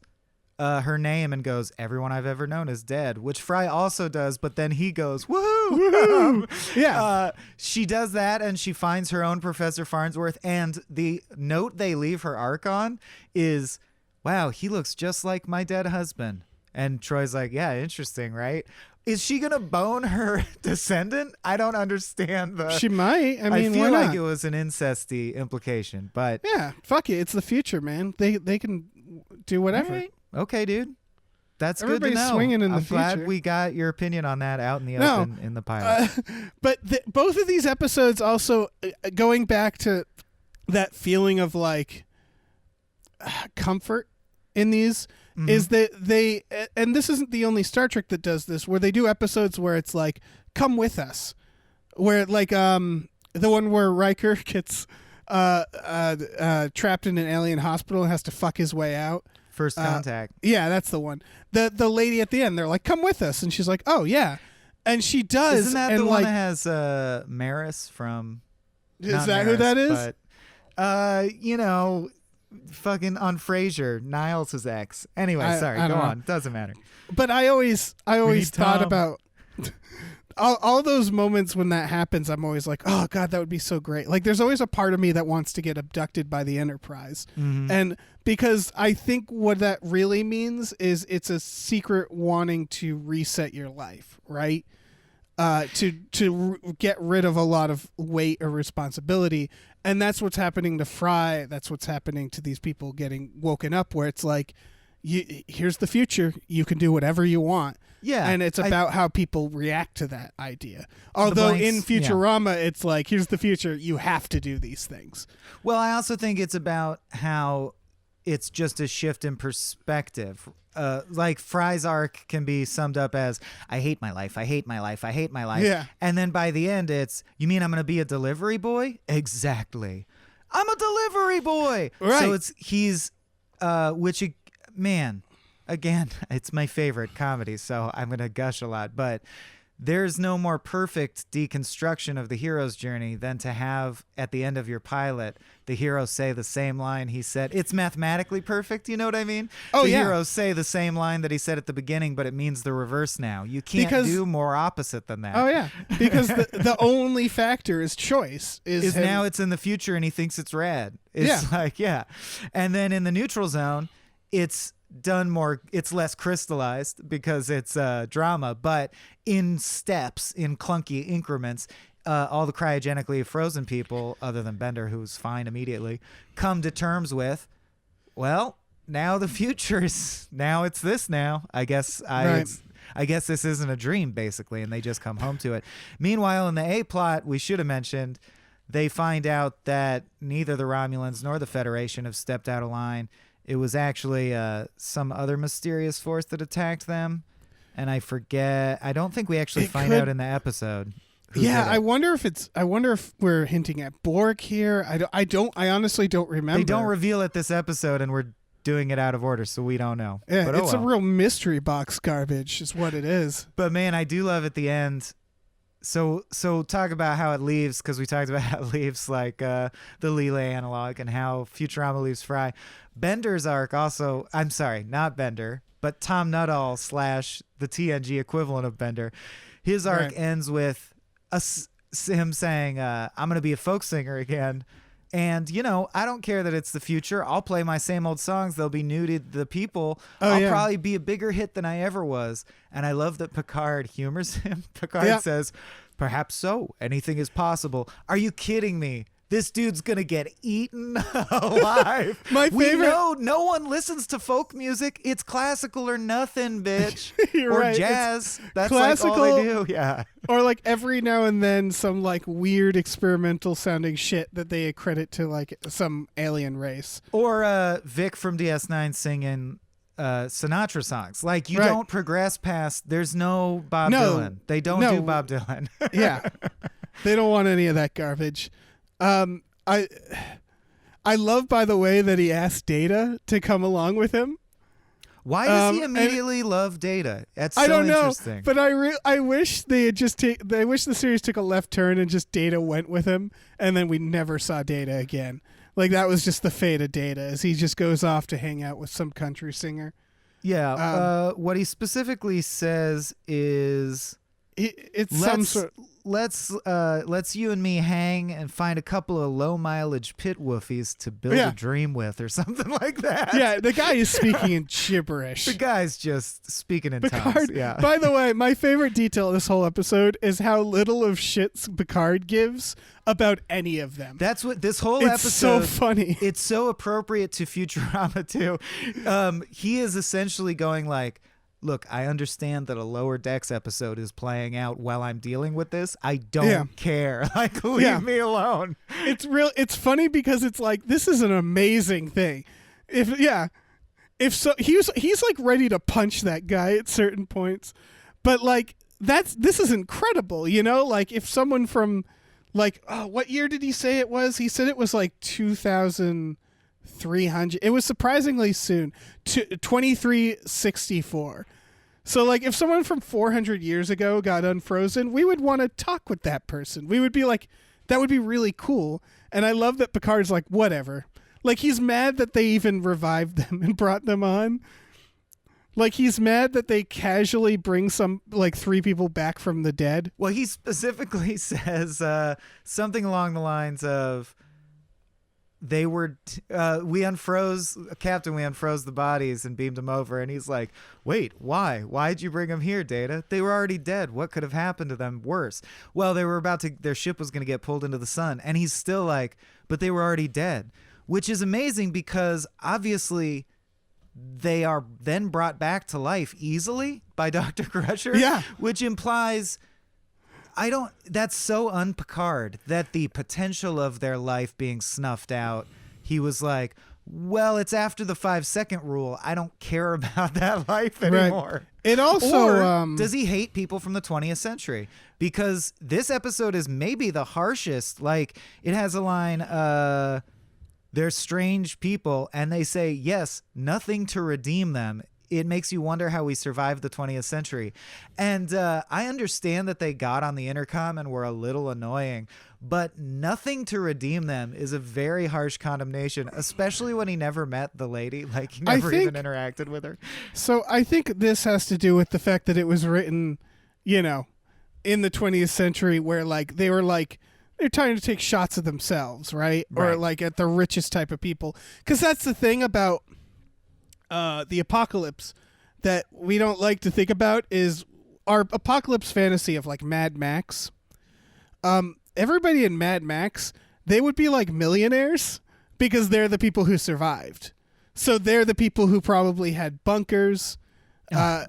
her name and goes, everyone I've ever known is dead, which Fry also does, but then he goes, woohoo! Yeah. She does that, and she finds her own Professor Farnsworth, and the note they leave her arc on is, wow, he looks just like my dead husband. And Troy's like, yeah, interesting, right? Is she going to bone her descendant? I don't understand the... She might. I mean, I feel why like not? it was an incesty implication, but... Yeah, fuck it. It's the future, man. They can do whatever. All right. Okay, dude. That's Everybody's good to know. swinging in the I'm glad future. we got your opinion on that out in the open in the pilot. But both of these episodes also, going back to that feeling of comfort in these, is that they, and this isn't the only Star Trek that does this, where they do episodes where it's like, come with us. Where the one where Riker gets trapped in an alien hospital and has to fuck his way out. First Contact. Yeah, that's the one. The lady at the end, they're like, come with us. And she's like, oh, yeah. And she does. Isn't that and the one that has Maris from... Is that who that is? But, fucking on Frasier, Niles' ex. Anyway, sorry, I go don't know. on. Doesn't matter. But I always need thought Tom. about... all those moments when that happens, I'm always like, oh God, that would be so great. Like there's always a part of me that wants to get abducted by the Enterprise. And because I think what that really means is it's a secret wanting to reset your life, right? To get rid of a lot of weight or responsibility. And that's what's happening to Fry. That's what's happening to these people getting woken up, where it's like, here's the future. You can do whatever you want. Yeah. And it's about how people react to that idea. Although in Futurama, it's like, here's the future. You have to do these things. Well, I also think it's about how it's just a shift in perspective. Like Fry's arc can be summed up as, I hate my life, I hate my life, I hate my life. Yeah. And then by the end, it's, you mean I'm going to be a delivery boy? Exactly. I'm a delivery boy. Right. So he's, man, again, it's my favorite comedy, so I'm going to gush a lot, but there's no more perfect deconstruction of the hero's journey than to have, at the end of your pilot, the hero say the same line he said. It's mathematically perfect, you know what I mean? Oh, the yeah. heroes say the same line that he said at the beginning, but it means the reverse now. You can't do more opposite than that. Oh, yeah. Because the only factor is choice. Is now it's in the future and he thinks it's rad. It's like, yeah. And then in the neutral zone, it's done more, it's less crystallized because it's drama, but in steps, in clunky increments, all the cryogenically frozen people, other than Bender, who's fine immediately, come to terms with, well, now the future is, now it's this now. I guess this isn't a dream, basically, and they just come home to it. Meanwhile, in the A plot, we should have mentioned, they find out that neither the Romulans nor the Federation have stepped out of line. It was actually some other mysterious force that attacked them, and I forget. I don't think we actually find out in the episode. I wonder if we're hinting at Borg here. I honestly don't remember. They don't reveal it this episode, and we're doing it out of order, so we don't know. Yeah, but it's a real mystery box garbage, is what it is. But man, I do love at the end. So talk about how it leaves, because we talked about how it leaves like the Leela analog and how Futurama leaves Fry. Bender's arc also, I'm sorry, not Bender, but Tom Nuttall / the TNG equivalent of Bender. His arc ends with him saying, I'm going to be a folk singer again. And, I don't care that it's the future. I'll play my same old songs. They'll be new to the people. I'll probably be a bigger hit than I ever was. And I love that Picard humors him. Picard says, perhaps so. Anything is possible. Are you kidding me? This dude's going to get eaten alive. We know no one listens to folk music. It's classical or nothing, bitch. Or right. jazz. That's classical, like all they do. Yeah. Or like every now and then some like weird experimental sounding shit that they accredit to like some alien race. Or Vic from DS9 singing Sinatra songs. Like you don't progress past, there's no Bob Dylan. They don't do Bob Dylan. Yeah. They don't want any of that garbage. I love, by the way, that he asked Data to come along with him. Why does he immediately love Data? That's so I don't know, interesting. but I wish they had I wish the series took a left turn and just Data went with him, and then we never saw Data again. Like that was just the fate of Data, as he just goes off to hang out with some country singer. Yeah. What he specifically says is, it's some sort. Let's you and me hang and find a couple of low mileage pit woofies to build a dream with, or something like that. Yeah, the guy is speaking in gibberish. The guy's just speaking in Picard, tongues. Yeah. By the way, my favorite detail of this whole episode is how little of shits Picard gives about any of them. That's what this whole it's episode. It's so funny. It's so appropriate to Futurama too. He is essentially going like, look, I understand that a Lower Decks episode is playing out while I'm dealing with this. I don't care. Like, leave me alone. It's funny because it's like, this is an amazing thing. He's like ready to punch that guy at certain points, but like this is incredible. Like if someone from like, what year did he say it was? He said it was like 2300. It was surprisingly soon. 2364. So like if someone from 400 years ago got unfrozen, we would want to talk with that person. We would be like, that would be really cool. And I love that Picard's like, whatever. Like he's mad that they even revived them and brought them on. Like, he's mad that they casually bring some, like, 3 people back from the dead. Well, he specifically says something along the lines of, we unfroze the bodies and beamed them over. And he's like, wait, why? Why'd you bring them here, Data? They were already dead. What could have happened to them worse? Well, their ship was going to get pulled into the sun. And he's still like, but they were already dead, which is amazing because obviously they are then brought back to life easily by Dr. Crusher. Yeah. Which implies... that's so un-Picard that the potential of their life being snuffed out, he was like, well, it's after the 5-second rule. I don't care about that life anymore. Right. It also... Or does he hate people from the 20th century? Because this episode is maybe the harshest. Like, it has a line, they're strange people, and they say, yes, nothing to redeem them. It makes you wonder how we survived the 20th century. And I understand that they got on the intercom and were a little annoying, but nothing to redeem them is a very harsh condemnation, especially when he never met the lady. Like, he never even interacted with her. So I think this has to do with the fact that it was written, in the 20th century where, like, they're trying to take shots of themselves, right? Or, like, at the richest type of people. Because that's the thing about... the apocalypse that we don't like to think about is our apocalypse fantasy of like Mad Max. Everybody in Mad Max, they would be like millionaires because they're the people who survived. So they're the people who probably had bunkers. I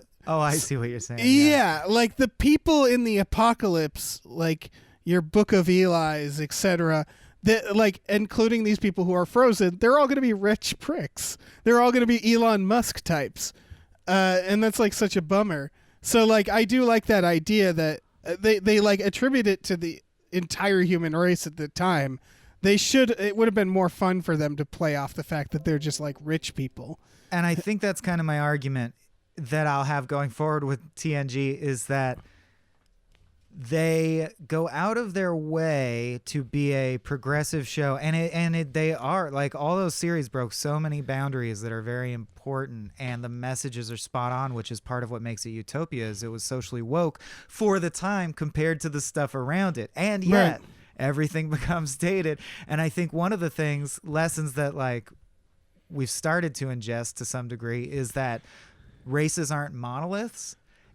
see what you're saying. Yeah, like the people in the apocalypse, like your Book of Eli's, etc., that, like, including these people who are frozen, they're all going to be rich pricks. They're all going to be Elon Musk types. And that's, like, such a bummer. So, like, I do like that idea that they like, attribute it to the entire human race at the time. It would have been more fun for them to play off the fact that they're just, like, rich people. And I think that's kind of my argument that I'll have going forward with TNG is that they go out of their way to be a progressive show, and they are, like, all those series broke so many boundaries that are very important, and the messages are spot on, which is part of what makes it Utopia. Is it was socially woke for the time compared to the stuff around it, and yet everything becomes dated. And I think one of the lessons that, like, we've started to ingest to some degree is that races aren't monoliths,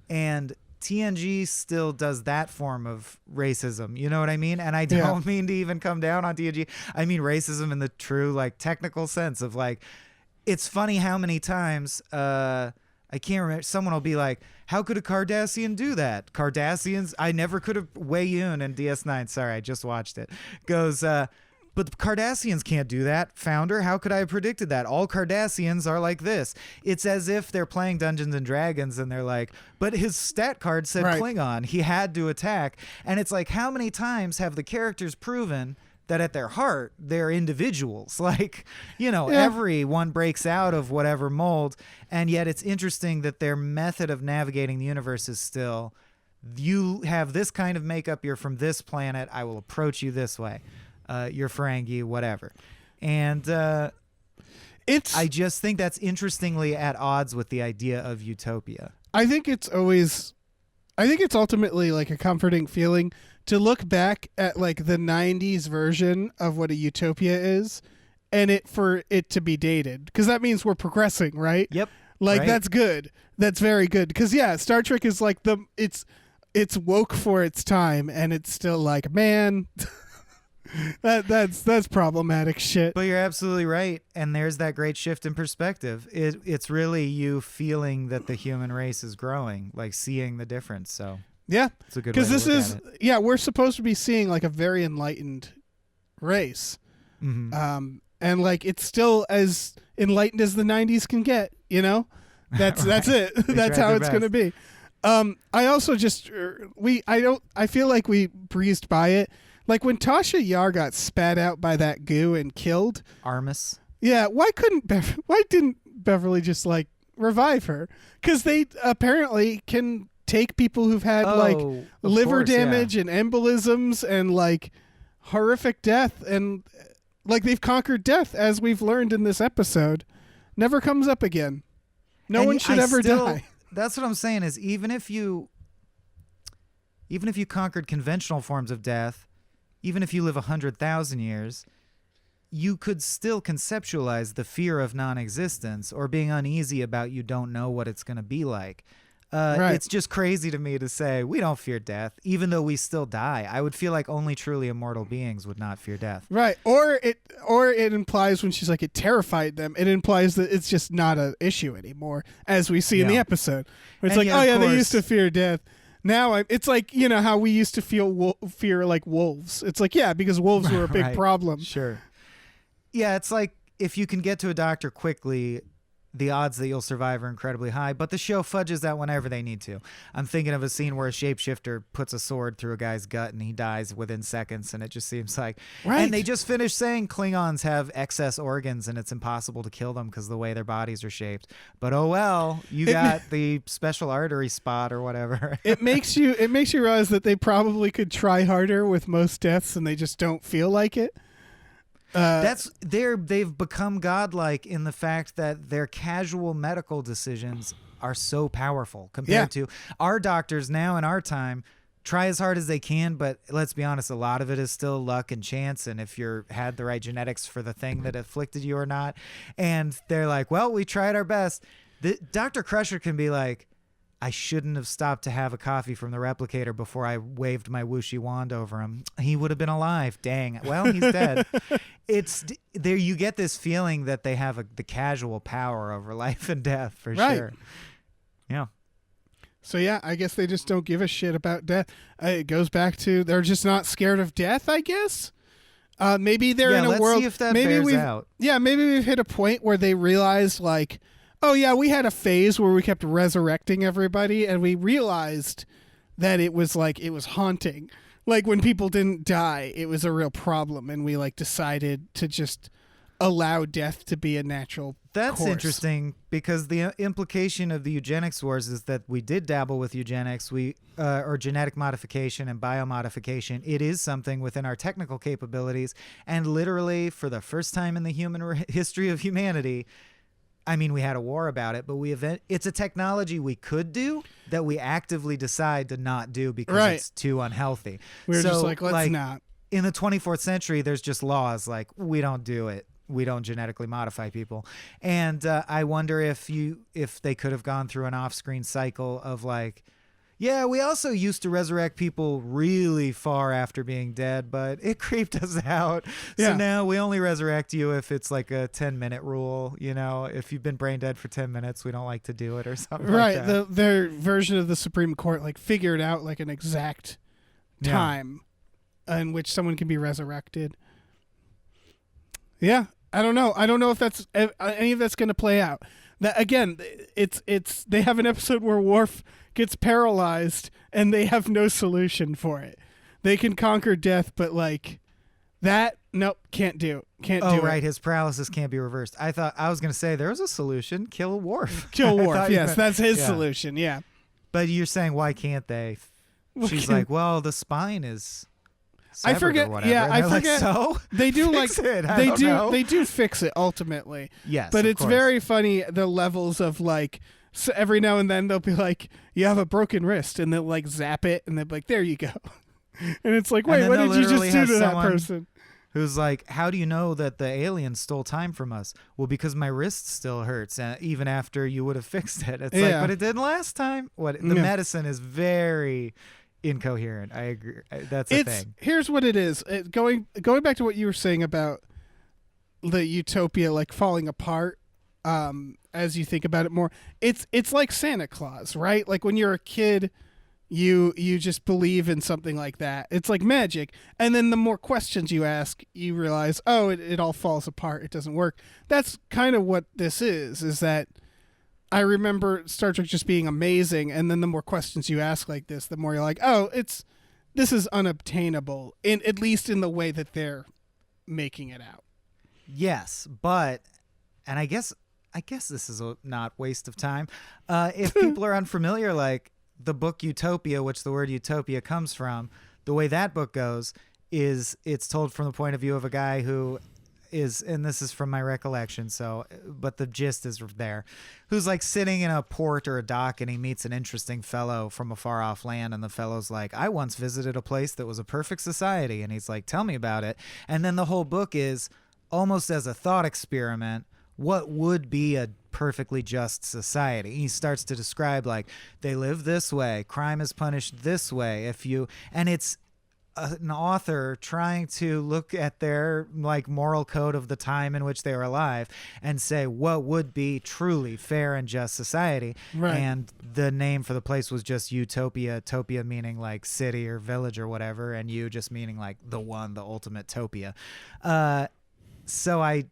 and TNG still does that form of racism. You know what I mean? And I don't mean to even come down on TNG. I mean racism in the true, like, technical sense of, like, it's funny how many times, I can't remember, someone will be like, how could a Cardassian do that? Cardassians, I never could have, Wei Yun in DS9, sorry, I just watched it, goes, but the Cardassians can't do that. Founder, how could I have predicted that? All Cardassians are like this. It's as if they're playing Dungeons and Dragons and they're like, but his stat card said Klingon. He had to attack. And it's like, how many times have the characters proven that at their heart, they're individuals? Like, everyone breaks out of whatever mold. And yet it's interesting that their method of navigating the universe is still, you have this kind of makeup, you're from this planet, I will approach you this way. You're Ferengi, whatever. And I just think that's interestingly at odds with the idea of utopia. I think it's ultimately like a comforting feeling to look back at like the 90s version of what a utopia is and for it to be dated. Because that means we're progressing, right? Yep. Like that's good. That's very good. Because Star Trek is like it's woke for its time and it's still like, man... That's problematic shit. But you're absolutely right, and there's that great shift in perspective. It's really you feeling that the human race is growing, like seeing the difference. So it's a good way to look at it. We're supposed to be seeing like a very enlightened race, and like it's still as enlightened as the 90s can get. That's it. That's how it's going to be. I also I feel like we breezed by it. Like when Tasha Yar got spat out by that goo and killed Armis. Yeah, why didn't Beverly just like revive her? Because they apparently can take people who've had liver damage and embolisms and like horrific death, and like they've conquered death, as we've learned in this episode. Never comes up again. No one should ever die. That's what I'm saying is even if you conquered conventional forms of death, even if you live 100,000 years, you could still conceptualize the fear of non-existence or being uneasy about you don't know what it's going to be like. It's just crazy to me to say we don't fear death, even though we still die. I would feel like only truly immortal beings would not fear death. Right. Or it implies when she's like, it terrified them, it implies that it's just not an issue anymore, as we see in the episode. Where it's they used to fear death. Now it's like, how we used to fear like wolves. It's like, because wolves were a big problem. Sure. Yeah, it's like if you can get to a doctor quickly, the odds that you'll survive are incredibly high, but the show fudges that whenever they need to. I'm thinking of a scene where a shapeshifter puts a sword through a guy's gut and he dies within seconds, and it just seems like... Right. And they just finished saying Klingons have excess organs and it's impossible to kill them because of the way their bodies are shaped. But oh well, you got the special artery spot or whatever. It makes you realize that they probably could try harder with most deaths and they just don't feel like it. They've become godlike in the fact that their casual medical decisions are so powerful compared to our doctors now in our time. Try as hard as they can, but let's be honest, a lot of it is still luck and chance, and if you had the right genetics for the thing that afflicted you or not. And they're like, well, we tried our best. Dr. Crusher can be like, I shouldn't have stopped to have a coffee from the replicator before I waved my whooshy wand over him. He would have been alive. Dang. Well, he's dead. It's there. You get this feeling that they have the casual power over life and death for sure. Yeah. So I guess they just don't give a shit about death. It goes back to they're just not scared of death, I guess. Maybe they're in a world. See if that bears out. Yeah, maybe we've hit a point where they realize like, oh yeah, we had a phase where we kept resurrecting everybody, and we realized that it was haunting. Like when people didn't die, it was a real problem, and we decided to just allow death to be a natural That's course. Interesting, because the implication of the eugenics wars is that we did dabble with eugenics, or genetic modification and biomodification. It is something within our technical capabilities, and literally for the first time in the human history of humanity, I mean, we had a war about it, but it's a technology we could do that we actively decide to not do because it's too unhealthy. We're just let's not. In the 24th century, there's just laws like we don't do it. We don't genetically modify people. And I wonder if they could have gone through an off-screen cycle of we also used to resurrect people really far after being dead, but it creeped us out. Yeah. So now we only resurrect you if it's like a 10-minute rule. If you've been brain dead for 10 minutes, we don't like to do it or something like that. Right. Their version of the Supreme Court figured out an exact time in which someone can be resurrected. Yeah. I don't know. I don't know if that's any of that's going to play out. Again, it's they have an episode where Worf gets paralyzed and they have no solution for it. They can conquer death, but that, nope, can't do it. Oh, right. His paralysis can't be reversed. I was going to say there was a solution. Kill Worf. Kill Worf. Yes, that's his solution. Yeah. But you're saying, why can't they? She's like, well, the spine is... I forget. Yeah, I forget. So they do they do fix it ultimately. Yes, but it's very funny the levels of so every now and then they'll be like, you have a broken wrist, and they'll zap it, and they'll be like, there you go, and it's like, wait, what did you just do to that person? Who's like, how do you know that the alien stole time from us? Well, because my wrist still hurts, even after you would have fixed it. It's but it didn't last time. The medicine is very incoherent. I agree. That's a thing. Here's what it is. Going back to what you were saying about the utopia falling apart as you think about it more. It's like Santa Claus, right? When you're a kid, you just believe in something like that. It's like magic. And then the more questions you ask, you realize, oh, it all falls apart. It doesn't work. That's kind of what this is that I remember Star Trek just being amazing, and then the more questions you ask like this, the more you're like, oh, this is unobtainable, at least in the way that they're making it out. Yes, but, and I guess this is not waste of time. If people are unfamiliar, the book Utopia, which the word utopia comes from, the way that book goes is it's told from the point of view of a guy who is, and this is from my recollection, but the gist is there, who's like sitting in a port or a dock, and he meets an interesting fellow from a far off land, and the fellow's like, I once visited a place that was a perfect society, and he's like, tell me about it. And then the whole book is almost as a thought experiment, what would be a perfectly just society? He starts to describe, like, they live this way, crime is punished this way, and it's an author trying to look at their like moral code of the time in which they were alive and say what would be truly fair and just society. Right. And the name for the place was just Utopia, topia meaning like city or village or whatever, and you just meaning like the ultimate topia. So I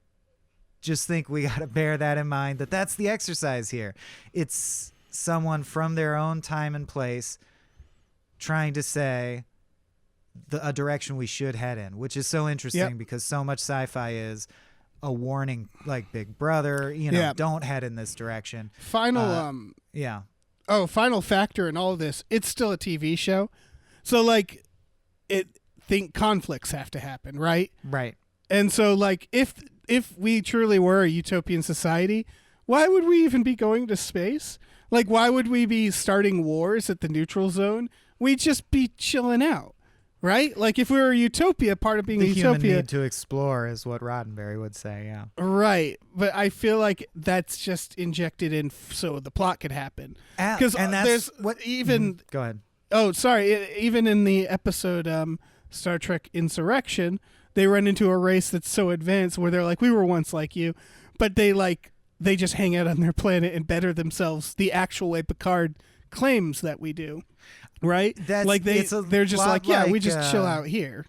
just think we got to bear that in mind, that's the exercise here. It's someone from their own time and place trying to say a direction we should head in, which is so interesting because so much sci-fi is a warning, like Big Brother, don't head in this direction. Final factor in all of this, it's still a TV show. So like conflicts have to happen, right? Right. And so like if we truly were a utopian society, why would we even be going to space? Like why would we be starting wars at the neutral zone? We'd just be chilling out. Right? Like if we were a utopia, part of being a utopia... The human need to explore is what Roddenberry would say, yeah. Right. But I feel like that's just injected in so the plot could happen. Because there's what even... Go ahead. Oh, sorry. Even in the episode Star Trek Insurrection, they run into a race that's so advanced where they're like, we were once like you. But they just hang out on their planet and better themselves the actual way Picard claims that we do. Right? They're just like, we just chill out here.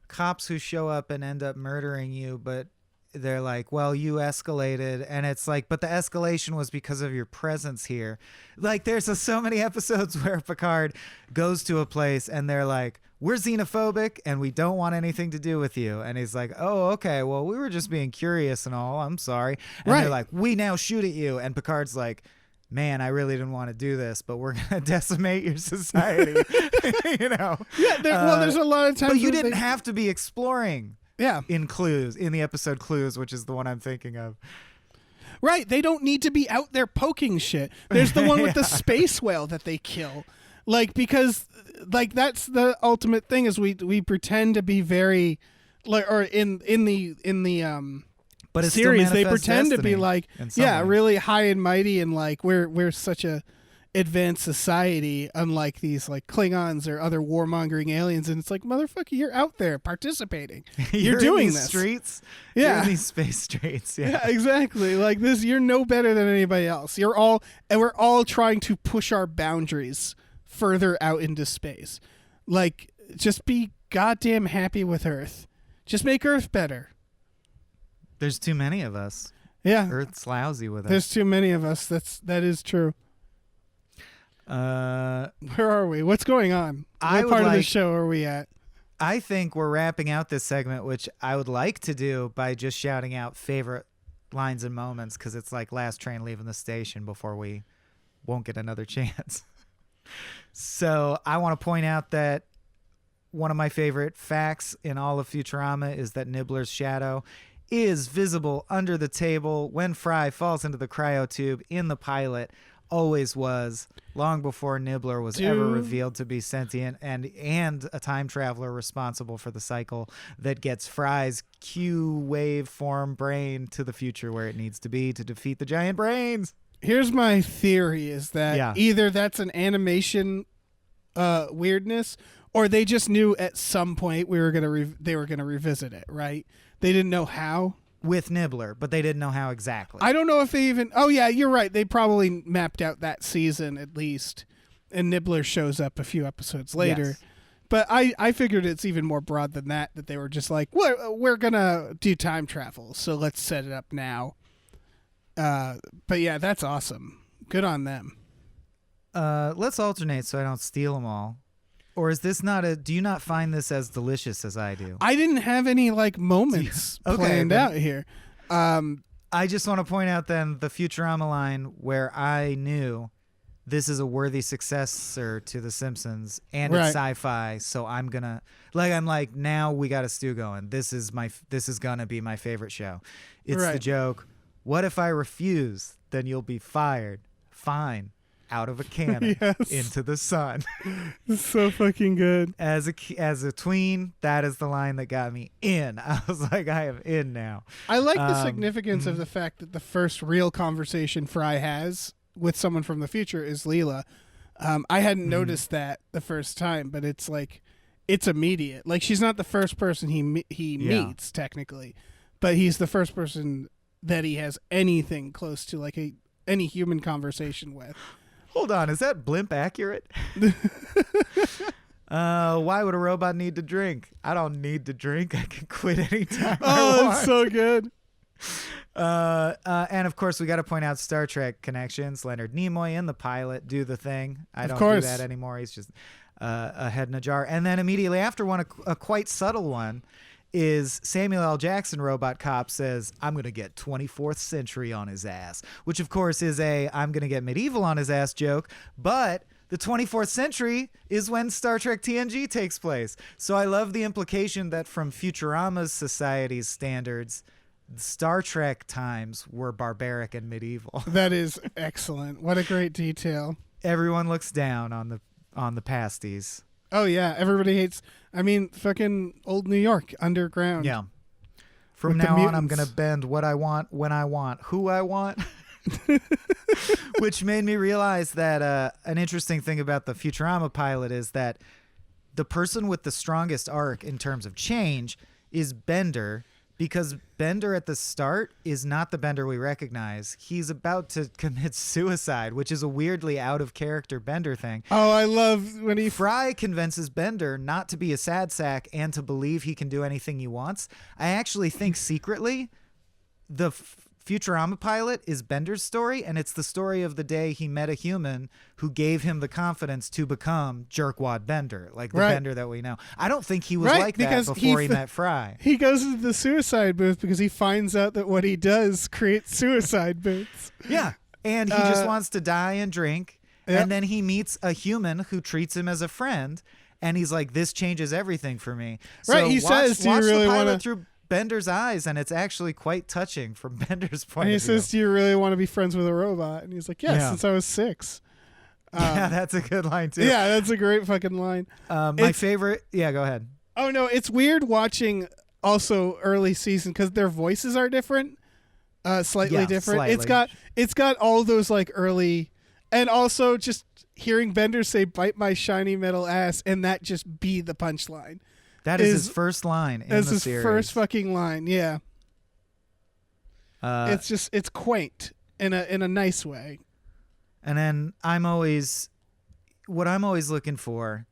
Cops who show up and end up murdering you, but they're like, well, you escalated. And it's like, but the escalation was because of your presence here. Like, there's so many episodes where Picard goes to a place and they're like, we're xenophobic and we don't want anything to do with you. And he's like, oh, okay, well, we were just being curious and all. I'm sorry. And they're like, we now shoot at you. And Picard's like, man, I really didn't want to do this, but we're going to decimate your society. Yeah, there's a lot of times. But you didn't have to be exploring. Yeah. In the episode Clues, which is the one I'm thinking of. Right. They don't need to be out there poking shit. There's the one with the space whale that they kill. Like, because like that's the ultimate thing is we pretend to be very like, or in the but it's series they pretend to be like way. Really high and mighty and like we're such a advanced society, unlike these like Klingons or other warmongering aliens, and it's like, motherfucker, you're out there participating. You're doing in these this streets. Yeah. You're in these space streets. Yeah, exactly. Like this, you're no better than anybody else. We're all trying to push our boundaries further out into space. Like, just be goddamn happy with Earth. Just make Earth better. There's too many of us. Yeah. Earth's lousy with us. There's too many of us. That is true. Where are we? What's going on? What part of the show are we at? I think we're wrapping out this segment, which I would like to do by just shouting out favorite lines and moments, because it's like last train leaving the station before we won't get another chance. So I want to point out that one of my favorite facts in all of Futurama is that Nibbler's shadow is visible under the table when Fry falls into the cryotube in the pilot. Always was, long before Nibbler was ever revealed to be sentient and a time traveler responsible for the cycle that gets Fry's Q waveform brain to the future where it needs to be to defeat the giant brains. Here's my theory is that either that's an animation weirdness, or they just knew at some point they were gonna revisit it, right? They didn't know how. With Nibbler, but they didn't know how exactly. I don't know if they even... Oh, yeah, you're right. They probably mapped out that season at least, and Nibbler shows up a few episodes later. Yes. But I figured it's even more broad than that they were just like, we're going to do time travel, so let's set it up now. But yeah, that's awesome. Good on them. Let's alternate so I don't steal them all. Or is this do you not find this as delicious as I do? I didn't have any like moments planned out here. I just want to point out then the Futurama line where I knew this is a worthy successor to The Simpsons, and Right. it's sci-fi, so I'm like, now we got a stew going. This is gonna be my favorite show. It's the Right. joke. What if I refuse? Then you'll be fired. Fine. Out of a cannon Yes. into the sun. It's so fucking good. As a tween, that is the line that got me in. I was like, I am in now. I like the significance of the fact that the first real conversation Fry has with someone from the future is Leela. I hadn't noticed that the first time, but it's like, it's immediate. Like, she's not the first person he meets technically, but he's the first person that he has anything close to like any human conversation with. Hold on, is that blimp accurate? Why would a robot need to drink? I don't need to drink. I can quit anytime I want. Oh, it's so good. And of course, we got to point out Star Trek connections. Leonard Nimoy in the pilot do the thing. I don't do that anymore. He's just a head in a jar. And then immediately after one, a quite subtle one, is Samuel L. Jackson Robot Cop says, I'm going to get 24th century on his ass, which of course is I'm going to get medieval on his ass joke, but the 24th century is when Star Trek TNG takes place. So I love the implication that from Futurama's society's standards, Star Trek times were barbaric and medieval. That is excellent. What a great detail. Everyone looks down on the pasties. Oh yeah, everybody hates. I mean, fucking old New York underground. Yeah. From With the now on, I'm mutants. going to bend what I want, when I want, who I want. Which made me realize that an interesting thing about the Futurama pilot is that the person with the strongest arc in terms of change is Bender, because Bender at the start is not the Bender we recognize. He's about to commit suicide, which is a weirdly out-of-character Bender thing. Oh, I love when he. Fry convinces Bender not to be a sad sack and to believe he can do anything he wants. I actually think secretly the Futurama pilot is Bender's story, and it's the story of the day he met a human who gave him the confidence to become Jerkwad Bender, like the Bender that we know. I don't think he was like that before he met Fry. He goes into the suicide booth because he finds out that what he does creates suicide booths. Yeah, and he just wants to die and drink, Yep. and then he meets a human who treats him as a friend, and he's like, this changes everything for me. Right, So he says, do you watch really the pilot wanna- through Bender's eyes, and it's actually quite touching from Bender's point And he of view. says, "Do you really want to be friends with a robot?" And he's like, "Yes, Yeah. since I was 6." Yeah, that's a good line too. Yeah, that's a great fucking line. My favorite. Yeah, go ahead. Oh no, it's weird watching also early season because their voices are different, slightly Yeah, different. slightly. It's got all those like early, and also just hearing Bender say "bite my shiny metal ass" and that just be the punchline. That is his first line in the That's his series. first fucking line. Yeah, Uh, it's quaint in a nice way. and then what I'm always looking for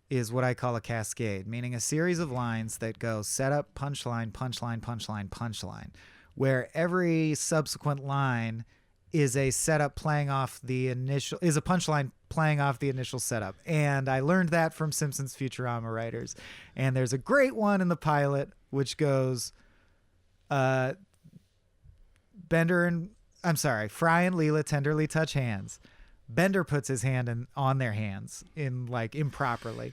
is what I call a cascade, meaning a series of lines that go setup, punchline, punchline, punchline, punchline, where every subsequent line is a setup playing off the initial, is a punchline playing off the initial setup. And I learned that from Simpsons Futurama writers. And there's a great one in the pilot, which goes, Fry and Leela tenderly touch hands. Bender puts his hand on their hands improperly.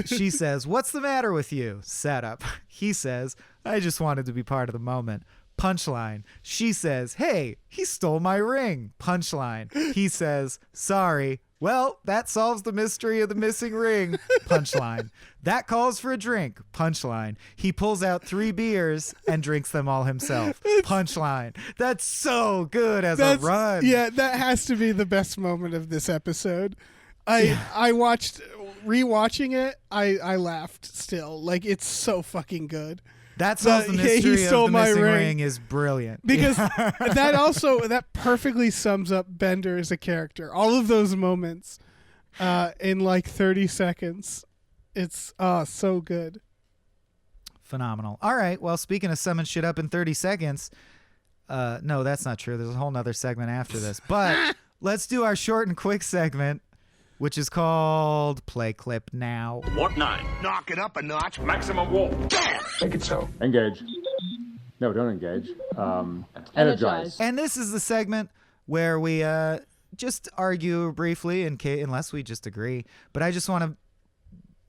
She says, "What's the matter with you?" Setup. He says, "I just wanted to be part of the moment." Punchline. She says, "Hey, he stole my ring." Punchline. He says, "Sorry. Well, that solves the mystery of the missing ring." Punchline. "That calls for a drink." Punchline. He pulls out 3 beers and drinks them all himself. Punchline. That's so good as a run. Yeah, that has to be the best moment of this episode. I watched rewatching it. I laughed still. Like, it's so fucking good. That solves the mystery of the missing ring is brilliant. Because that perfectly sums up Bender as a character. All of those moments in like 30 seconds. It's so good. Phenomenal. All right. Well, speaking of summing shit up in 30 seconds, no, that's not true. There's a whole nother segment after this. But let's do our short and quick segment, which is called Play Clip Now. What 9? Knock it up a notch. Maximum warp. Damn! Make it so. Engage. No, don't engage. Energize. And this is the segment where we just argue briefly unless we just agree. But I just want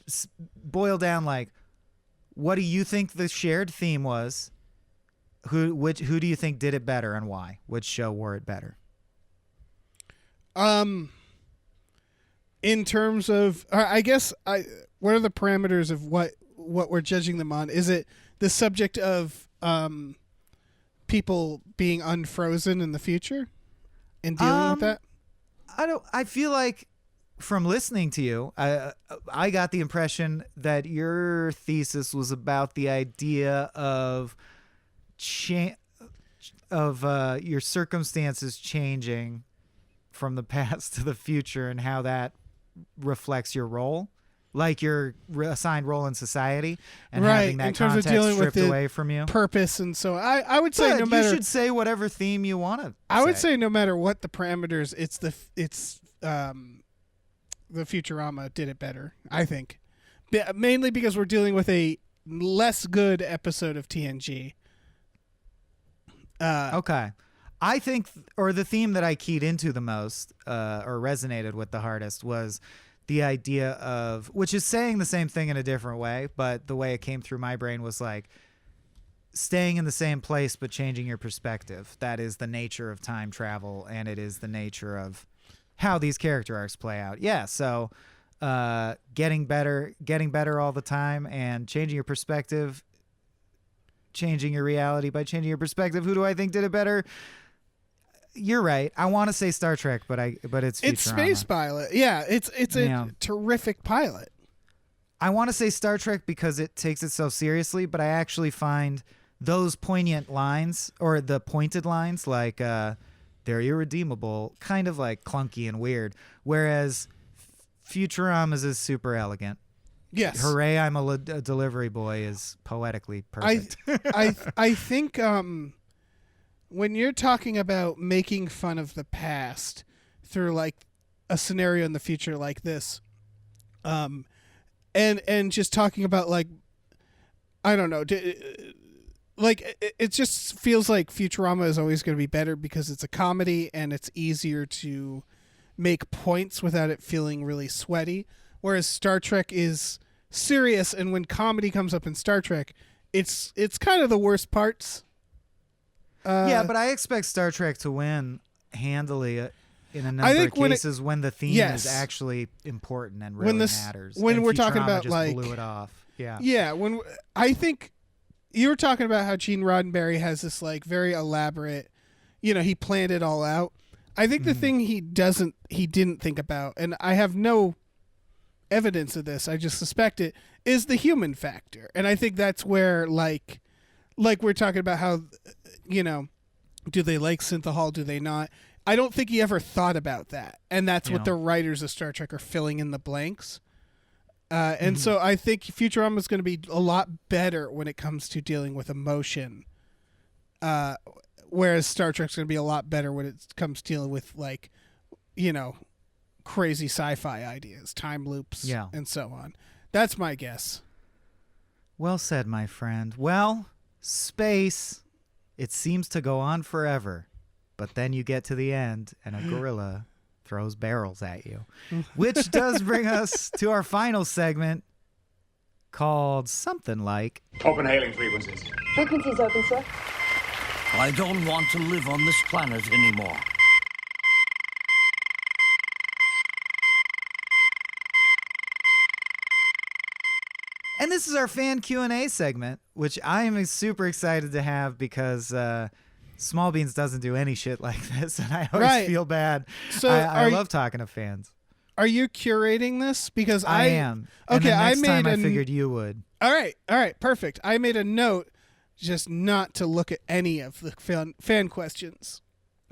to boil down, like, what do you think the shared theme was? Who do you think did it better and why? Which show wore it better? In terms of, I guess, what are the parameters of what we're judging them on? Is it the subject of people being unfrozen in the future and dealing with that? I feel like from listening to you, I got the impression that your thesis was about the idea of your circumstances changing from the past to the future and how that reflects your role, like your assigned role in society, and having that in terms context of dealing stripped with the away from you. Purpose, and so I would say no matter. You should say whatever theme you want to. I would say no matter what the parameters, it's the Futurama did it better. I think, mainly because we're dealing with a less good episode of TNG. Okay. I think, or the theme that I keyed into the most, or resonated with the hardest, was the idea of, which is saying the same thing in a different way, but the way it came through my brain was like staying in the same place but changing your perspective. That is the nature of time travel, and it is the nature of how these character arcs play out. Yeah, so getting better all the time and changing your perspective, changing your reality by changing your perspective. Who do I think did it better? You're right. I want to say Star Trek, but it's Futurama. It's Space Pilot. Yeah, it's a terrific pilot. I want to say Star Trek because it takes itself seriously, but I actually find those poignant lines, or the pointed lines, like they're irredeemable, kind of like clunky and weird. Whereas Futurama's is super elegant. Yes. Hooray, I'm a delivery boy is poetically perfect. I think when you're talking about making fun of the past through like a scenario in the future like this, and just talking about like, I don't know, like it just feels like Futurama is always going to be better because it's a comedy and it's easier to make points without it feeling really sweaty. Whereas Star Trek is serious, and when comedy comes up in Star Trek, it's kind of the worst parts. Yeah, but I expect Star Trek to win handily in a number of cases when the theme is actually important and really matters. When we're talking about just like blew it off. Yeah. Yeah, when I think you were talking about how Gene Roddenberry has this like very elaborate, he planned it all out. I think the thing he didn't think about, and I have no evidence of this, I just suspect it, is the human factor. And I think that's where like we're talking about how, do they like Synthahol, do they not? I don't think he ever thought about that. And that's what the writers of Star Trek are filling in the blanks. And so I think Futurama is going to be a lot better when it comes to dealing with emotion. Whereas Star Trek's going to be a lot better when it comes to dealing with like, crazy sci-fi ideas, time loops, and so on. That's my guess. Well said, my friend. Well, space, it seems to go on forever, but then you get to the end and a gorilla throws barrels at you, which does bring us to our final segment called something like Open hailing frequencies. Frequencies open, sir. I don't want to live on this planet anymore. And this is our fan Q&A segment, which I am super excited to have because Small Beans doesn't do any shit like this, and I always feel bad. So I love talking to fans. Are you curating this? Because I am. Okay, and the next time I figured you would. All right, perfect. I made a note just not to look at any of the fan questions.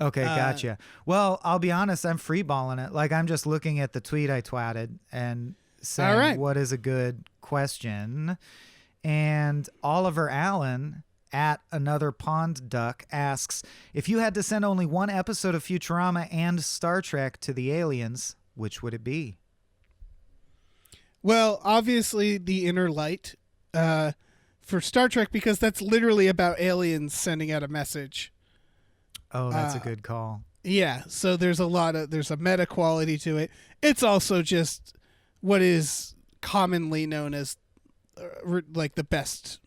Okay, gotcha. Well, I'll be honest, I'm freeballing it. Like, I'm just looking at the tweet I twatted and saying, what is a good question? And Oliver Allen at Another Pond Duck asks, if you had to send only one episode of Futurama and Star Trek to the aliens, which would it be? Well, obviously The Inner Light for Star Trek, because that's literally about aliens sending out a message. Oh, that's a good call. Yeah, so there's a meta quality to it. It's also just what is commonly known as like the best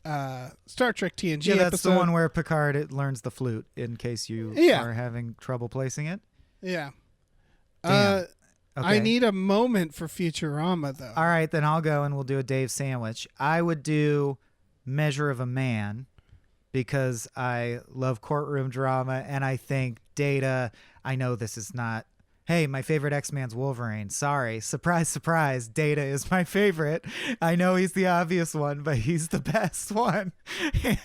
Star Trek TNG Yeah, that's episode. the one where Picard learns the flute, in case you are having trouble placing it. Yeah. Damn. Okay. I need a moment for Futurama, though. All right, then I'll go and we'll do a Dave sandwich. I would do Measure of a Man because I love courtroom drama, and I think Data, I know this is not, hey, my favorite X-Man's Wolverine. Sorry. Surprise, surprise. Data is my favorite. I know he's the obvious one, but he's the best one.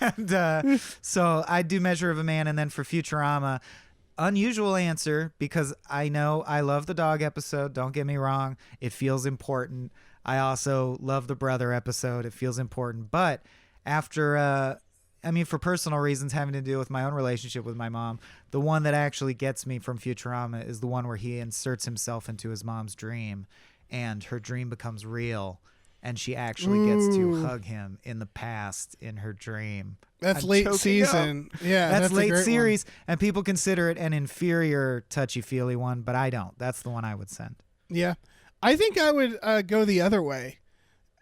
And so I'd do Measure of a Man, and then for Futurama, unusual answer because I know I love the dog episode. Don't get me wrong. It feels important. I also love the brother episode. It feels important. But after, for personal reasons having to do with my own relationship with my mom, the one that actually gets me from Futurama is the one where he inserts himself into his mom's dream and her dream becomes real. And she actually gets to hug him in the past in her dream. That's I'm late season. Up. Yeah, that's late a great series, one. and people consider it an inferior touchy-feely one, but I don't. That's the one I would send. Yeah. I think I would go the other way.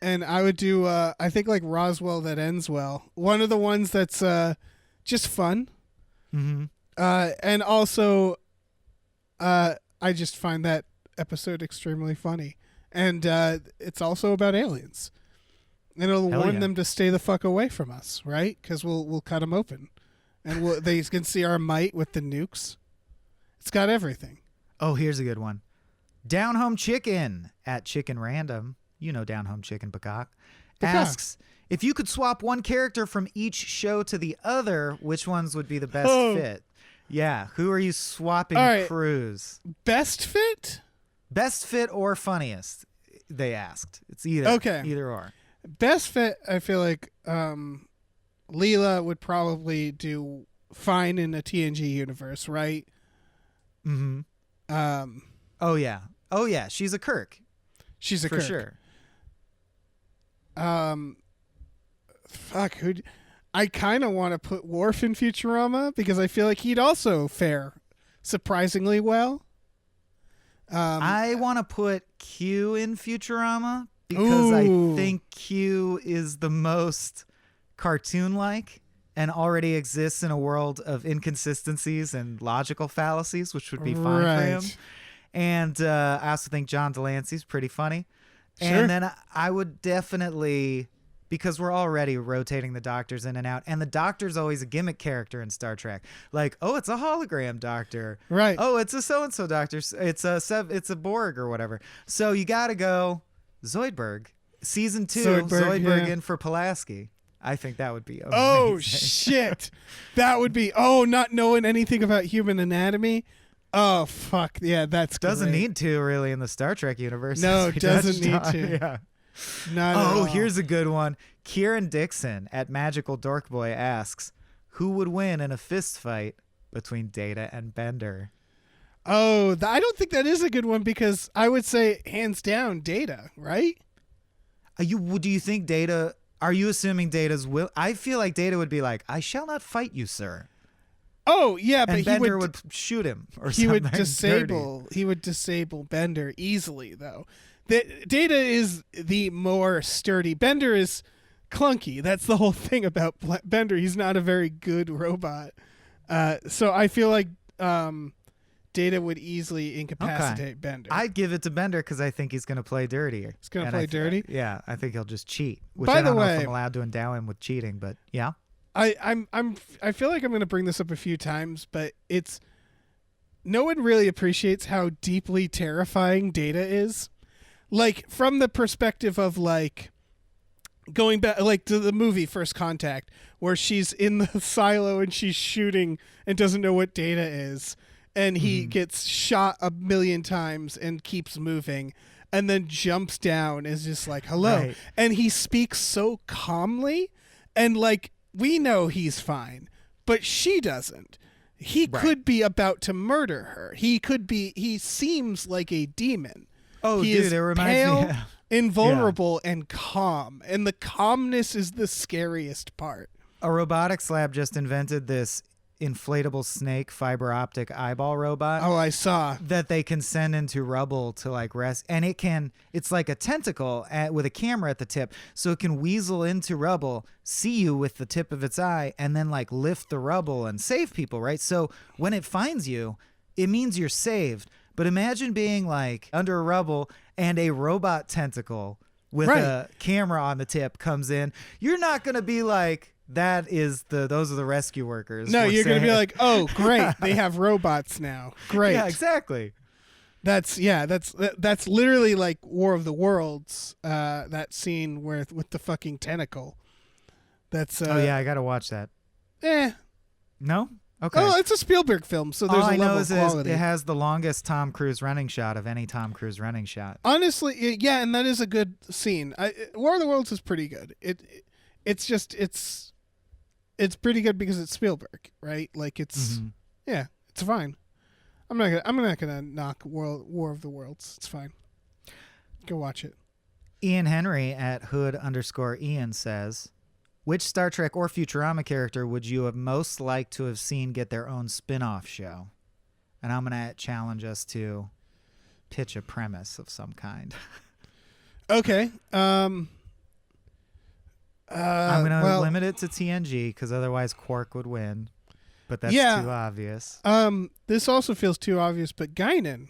And I would do, I think like Roswell That Ends Well. One of the ones that's just fun. Mm-hmm. And also, I just find that episode extremely funny. And it's also about aliens. And it'll warn them to stay the fuck away from us, right? Because we'll cut them open. And they can see our might with the nukes. It's got everything. Oh, here's a good one. Down Home Chicken at Chicken Random. You know Down Home Chicken Peacock. Asks, if you could swap one character from each show to the other, which ones would be the best fit? Yeah, who are you swapping crews? Best fit? Best fit or funniest, they asked. It's either. Okay. Either or. Best fit, I feel like Leela would probably do fine in a TNG universe, right? Mm-hmm. Oh, yeah. Oh, yeah. She's a Kirk. She's a For Kirk. sure. Fuck, I kind of want to put Worf in Futurama because I feel like he'd also fare surprisingly well. I want to put Q in Futurama because I think Q is the most cartoon-like and already exists in a world of inconsistencies and logical fallacies, which would be fine for him. And I also think John Delancey's pretty funny. Sure. And then I would definitely, because we're already rotating the doctors in and out, and the doctor's always a gimmick character in Star Trek. Like, oh, it's a hologram doctor. Right. Oh, it's a so-and-so doctor. It's a Borg or whatever. So you got to go Zoidberg. Season 2, Zoidberg in for Pulaski. I think that would be amazing. Oh, shit. That would be, not knowing anything about human anatomy. Oh, fuck. Yeah, that's Doesn't great. need to, really, in the Star Trek universe. No, it doesn't need to. Yeah. Not at all. Here's a good one. Kieran Dixon at Magical Dork Boy asks, who would win in a fist fight between Data and Bender? Oh, I don't think that is a good one because I would say hands down Data, right? Do you think Data... Are you assuming Data's will? I feel like Data would be like, I shall not fight you, sir. Oh, yeah, but and Bender would shoot him or something. He would disable Bender easily, though. Data is the more sturdy. Bender is clunky. That's the whole thing about Bender. He's not a very good robot. So I feel like Data would easily incapacitate Bender. I'd give it to Bender because I think he's going to play dirty. He's going to play dirty? Yeah, I think he'll just cheat. Which By I don't the know way, if I'm allowed to endow him with cheating, but yeah. I feel like I'm going to bring this up a few times, but no one really appreciates how deeply terrifying Data is. Like, from the perspective of, like, going back, like, to the movie First Contact, where she's in the silo and she's shooting and doesn't know what Data is, and he gets shot 1,000,000 times and keeps moving, and then jumps down, is just like, hello. Right. And he speaks so calmly, and, like, we know he's fine, but she doesn't. He could be about to murder her. He seems like a demon. Oh, he dude, is it reminds pale, me. invulnerable, and calm. And the calmness is the scariest part. A robotics lab just invented this inflatable snake fiber optic eyeball robot. Oh, I saw. That they can send into rubble to like rest, and it's like a tentacle with a camera at the tip, so it can weasel into rubble, see you with the tip of its eye, and then like lift the rubble and save people, right? So when it finds you, it means you're saved. But imagine being like under a rubble and a robot tentacle with a camera on the tip comes in. You're not going to be like, those are the rescue workers. No, you're going to be like, oh, great. They have robots now. Great. Yeah, exactly. That's literally like War of the Worlds, that scene with the fucking tentacle. That's oh yeah, I got to watch that. No? Okay. Oh, it's a Spielberg film, so there's all a I level know of is quality. it has the longest Tom Cruise running shot of any Tom Cruise running shot. Honestly, yeah, and that is a good scene. War of the Worlds is pretty good. It's pretty good because it's Spielberg, right? Like it's it's fine. I'm not gonna knock War of the Worlds. It's fine. Go watch it. Ian Henry at Hood_Ian says, which Star Trek or Futurama character would you have most liked to have seen get their own spin-off show? And I'm going to challenge us to pitch a premise of some kind. Okay. I'm going to limit it to TNG because otherwise Quark would win. But that's too obvious. This also feels too obvious, but Guinan.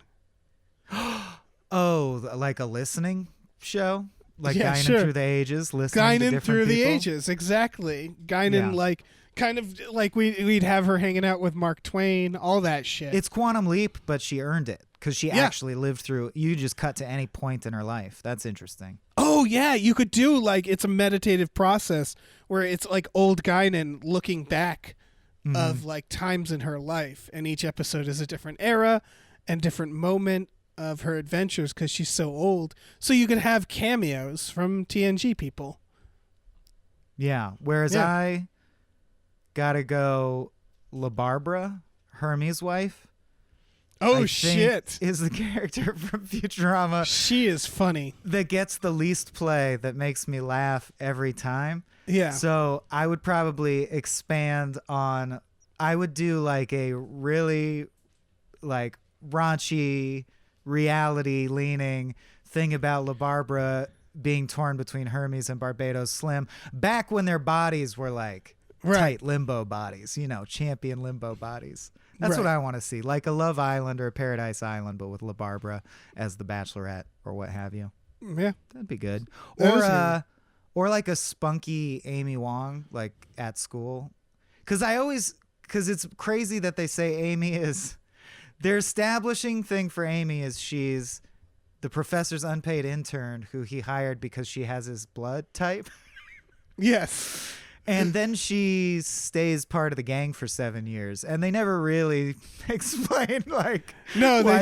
Oh, like a listening show? Like Guinan through the ages, listening to Guinan different through the people? ages, exactly. Guinan, like, kind of like we'd have her hanging out with Mark Twain, all that shit. It's Quantum Leap, but she earned it because she actually lived through. You just cut to any point in her life. That's interesting. Oh yeah, you could do like it's a meditative process where it's like old Guinan looking back of like times in her life, and each episode is a different era and different moment of her adventures because she's so old. So you could have cameos from TNG people. Yeah. Whereas I gotta go La Barbara, Hermes' wife. Oh, I shit. think is the character from Futurama. She is funny. That gets the least play, that makes me laugh every time. Yeah. So I would probably expand on, I would do like a really like raunchy, reality leaning thing about La Barbara being torn between Hermes and Barbados Slim back when their bodies were like tight limbo bodies, champion limbo bodies. That's what I want to see, like a Love Island or a Paradise Island, but with La Barbara as the Bachelorette or what have you. Yeah, that'd be good. Or like a spunky Amy Wong, like at school, because it's crazy that they say Amy is. Their establishing thing for Amy is she's the professor's unpaid intern who he hired because she has his blood type. Yes. And then she stays part of the gang for 7 years, and they never really explain why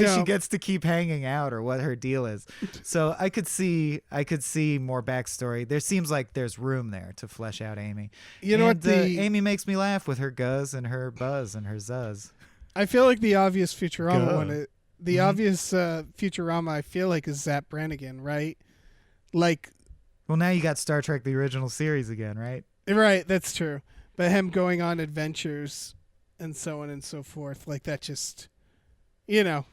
she gets to keep hanging out or what her deal is. So I could see more backstory. There seems like there's room there to flesh out Amy. You know what? Amy makes me laugh with her guzz and her buzz and her zuzz. I feel like the obvious Futurama one. The obvious Futurama I feel like is Zap Brannigan, right? Like, well, now you got Star Trek the original series again, right? Right, that's true. But him going on adventures and so on and so forth, like that just, that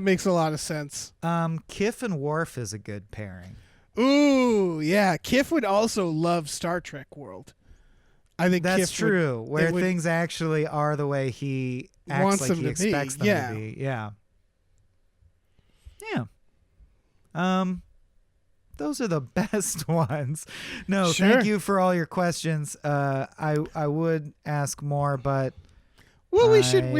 makes a lot of sense. Kif and Worf is a good pairing. Ooh, yeah. Kif would also love Star Trek World. I think that's Kif true. Where things actually are the way he acts like he expects them to be. Yeah. Yeah. Those are the best ones. No, thank you for all your questions. I would ask more, but we should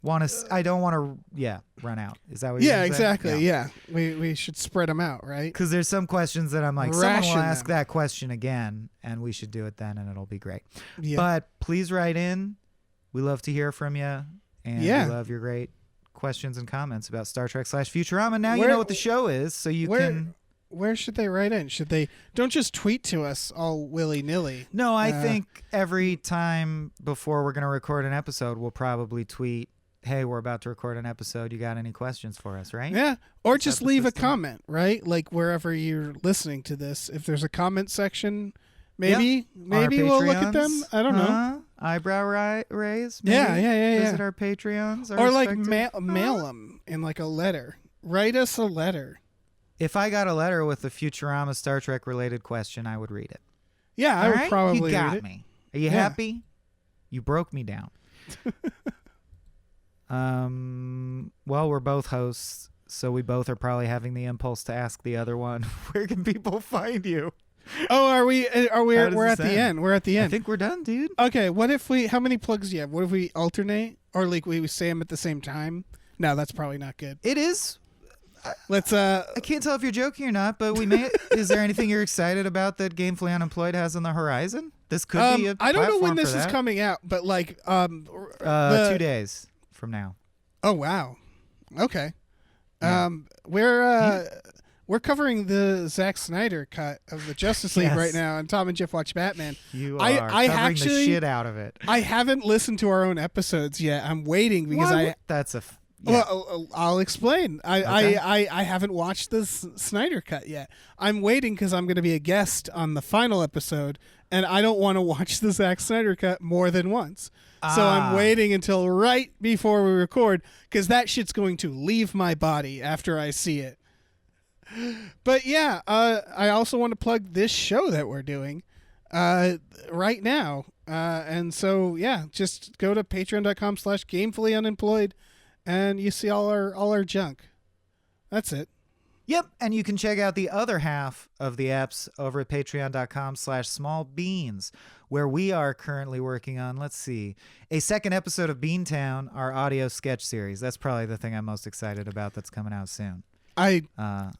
want to. I don't want to. Run out. Is that what you're saying? Exactly. Yeah, we should spread them out, right? Because there's some questions that I'm like, someone will ask that question again, and we should do it then, and it'll be great. Yeah. But please write in. We love to hear from you, and we love your great questions and comments about Star Trek / Futurama. Now you know what the show is, so you can. Where should they write in? Should they don't just tweet to us all willy-nilly? No, I think every time before we're going to record an episode, we'll probably tweet, hey, we're about to record an episode. You got any questions for us, right? Yeah. Or just leave a comment, right? Like wherever you're listening to this. If there's a comment section, maybe we'll look at them. I don't know. eyebrow raise? Maybe? Yeah. Visit our Patreons. Or like mail them in like a letter. Write us a letter. If I got a letter with a Futurama Star Trek related question, I would read it. Yeah, I All would right? probably You read got it. me. Are you happy? You broke me down. Well, we're both hosts, so we both are probably having the impulse to ask the other one, where can people find you? Oh, are we? We're at the this end. We're at the end. I think we're done, dude. Okay, what if we? How many plugs do you have? What if we alternate, or like we say them at the same time? No, that's probably not good. It is. Let's. I can't tell if you're joking or not, but we may. Is there anything you're excited about that Gamefully Unemployed has on the horizon? This could be a I don't know when platform this for is that. coming out, but like 2 days from now. Oh wow. Okay. We're covering the Zack Snyder cut of the Justice League Yes. right now, and Tom and Jeff Watch Batman. You are I covering actually, the shit out of it. I haven't listened to our own episodes yet. I'm waiting because That's a. Yeah. Well, I'll explain. I haven't watched the Snyder cut yet. I'm waiting because I'm going to be a guest on the final episode, and I don't want to watch the Zack Snyder cut more than once. So I'm waiting until right before we record because that shit's going to leave my body after I see it. But yeah, I also want to plug this show that we're doing right now. And so, yeah, just go to patreon.com/gamefullyunemployed and you see all our junk. That's it. Yep, and you can check out the other half of the apps over at patreon.com/smallbeans, where we are currently working on, let's see, a second episode of Beantown, our audio sketch series. That's probably the thing I'm most excited about that's coming out soon. I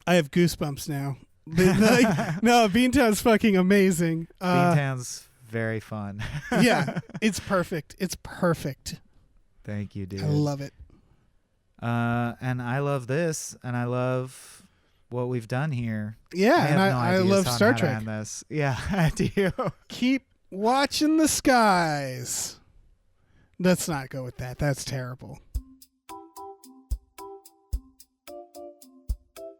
have goosebumps now. No, Beantown's fucking amazing. Beantown's very fun. Yeah, it's perfect. It's perfect. Thank you, dude. I love it. And I love this, and I love what we've done here. Yeah, I have and no I ideas love on Star how to Trek. end this. Yeah, I do. Keep watching the skies. Let's not go with that. That's terrible.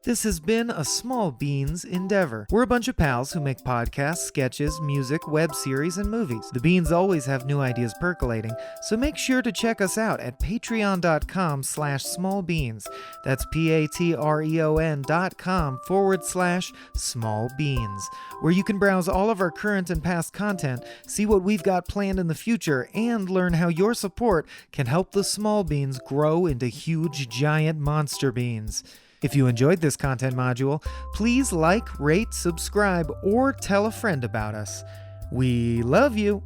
This has been a Small Beans endeavor. We're a bunch of pals who make podcasts, sketches, music, web series, and movies. The beans always have new ideas percolating, so make sure to check us out at patreon.com/smallbeans. That's patreon.com/smallbeans, where you can browse all of our current and past content, see what we've got planned in the future, and learn how your support can help the small beans grow into huge, giant monster beans. If you enjoyed this content module, please like, rate, subscribe, or tell a friend about us. We love you.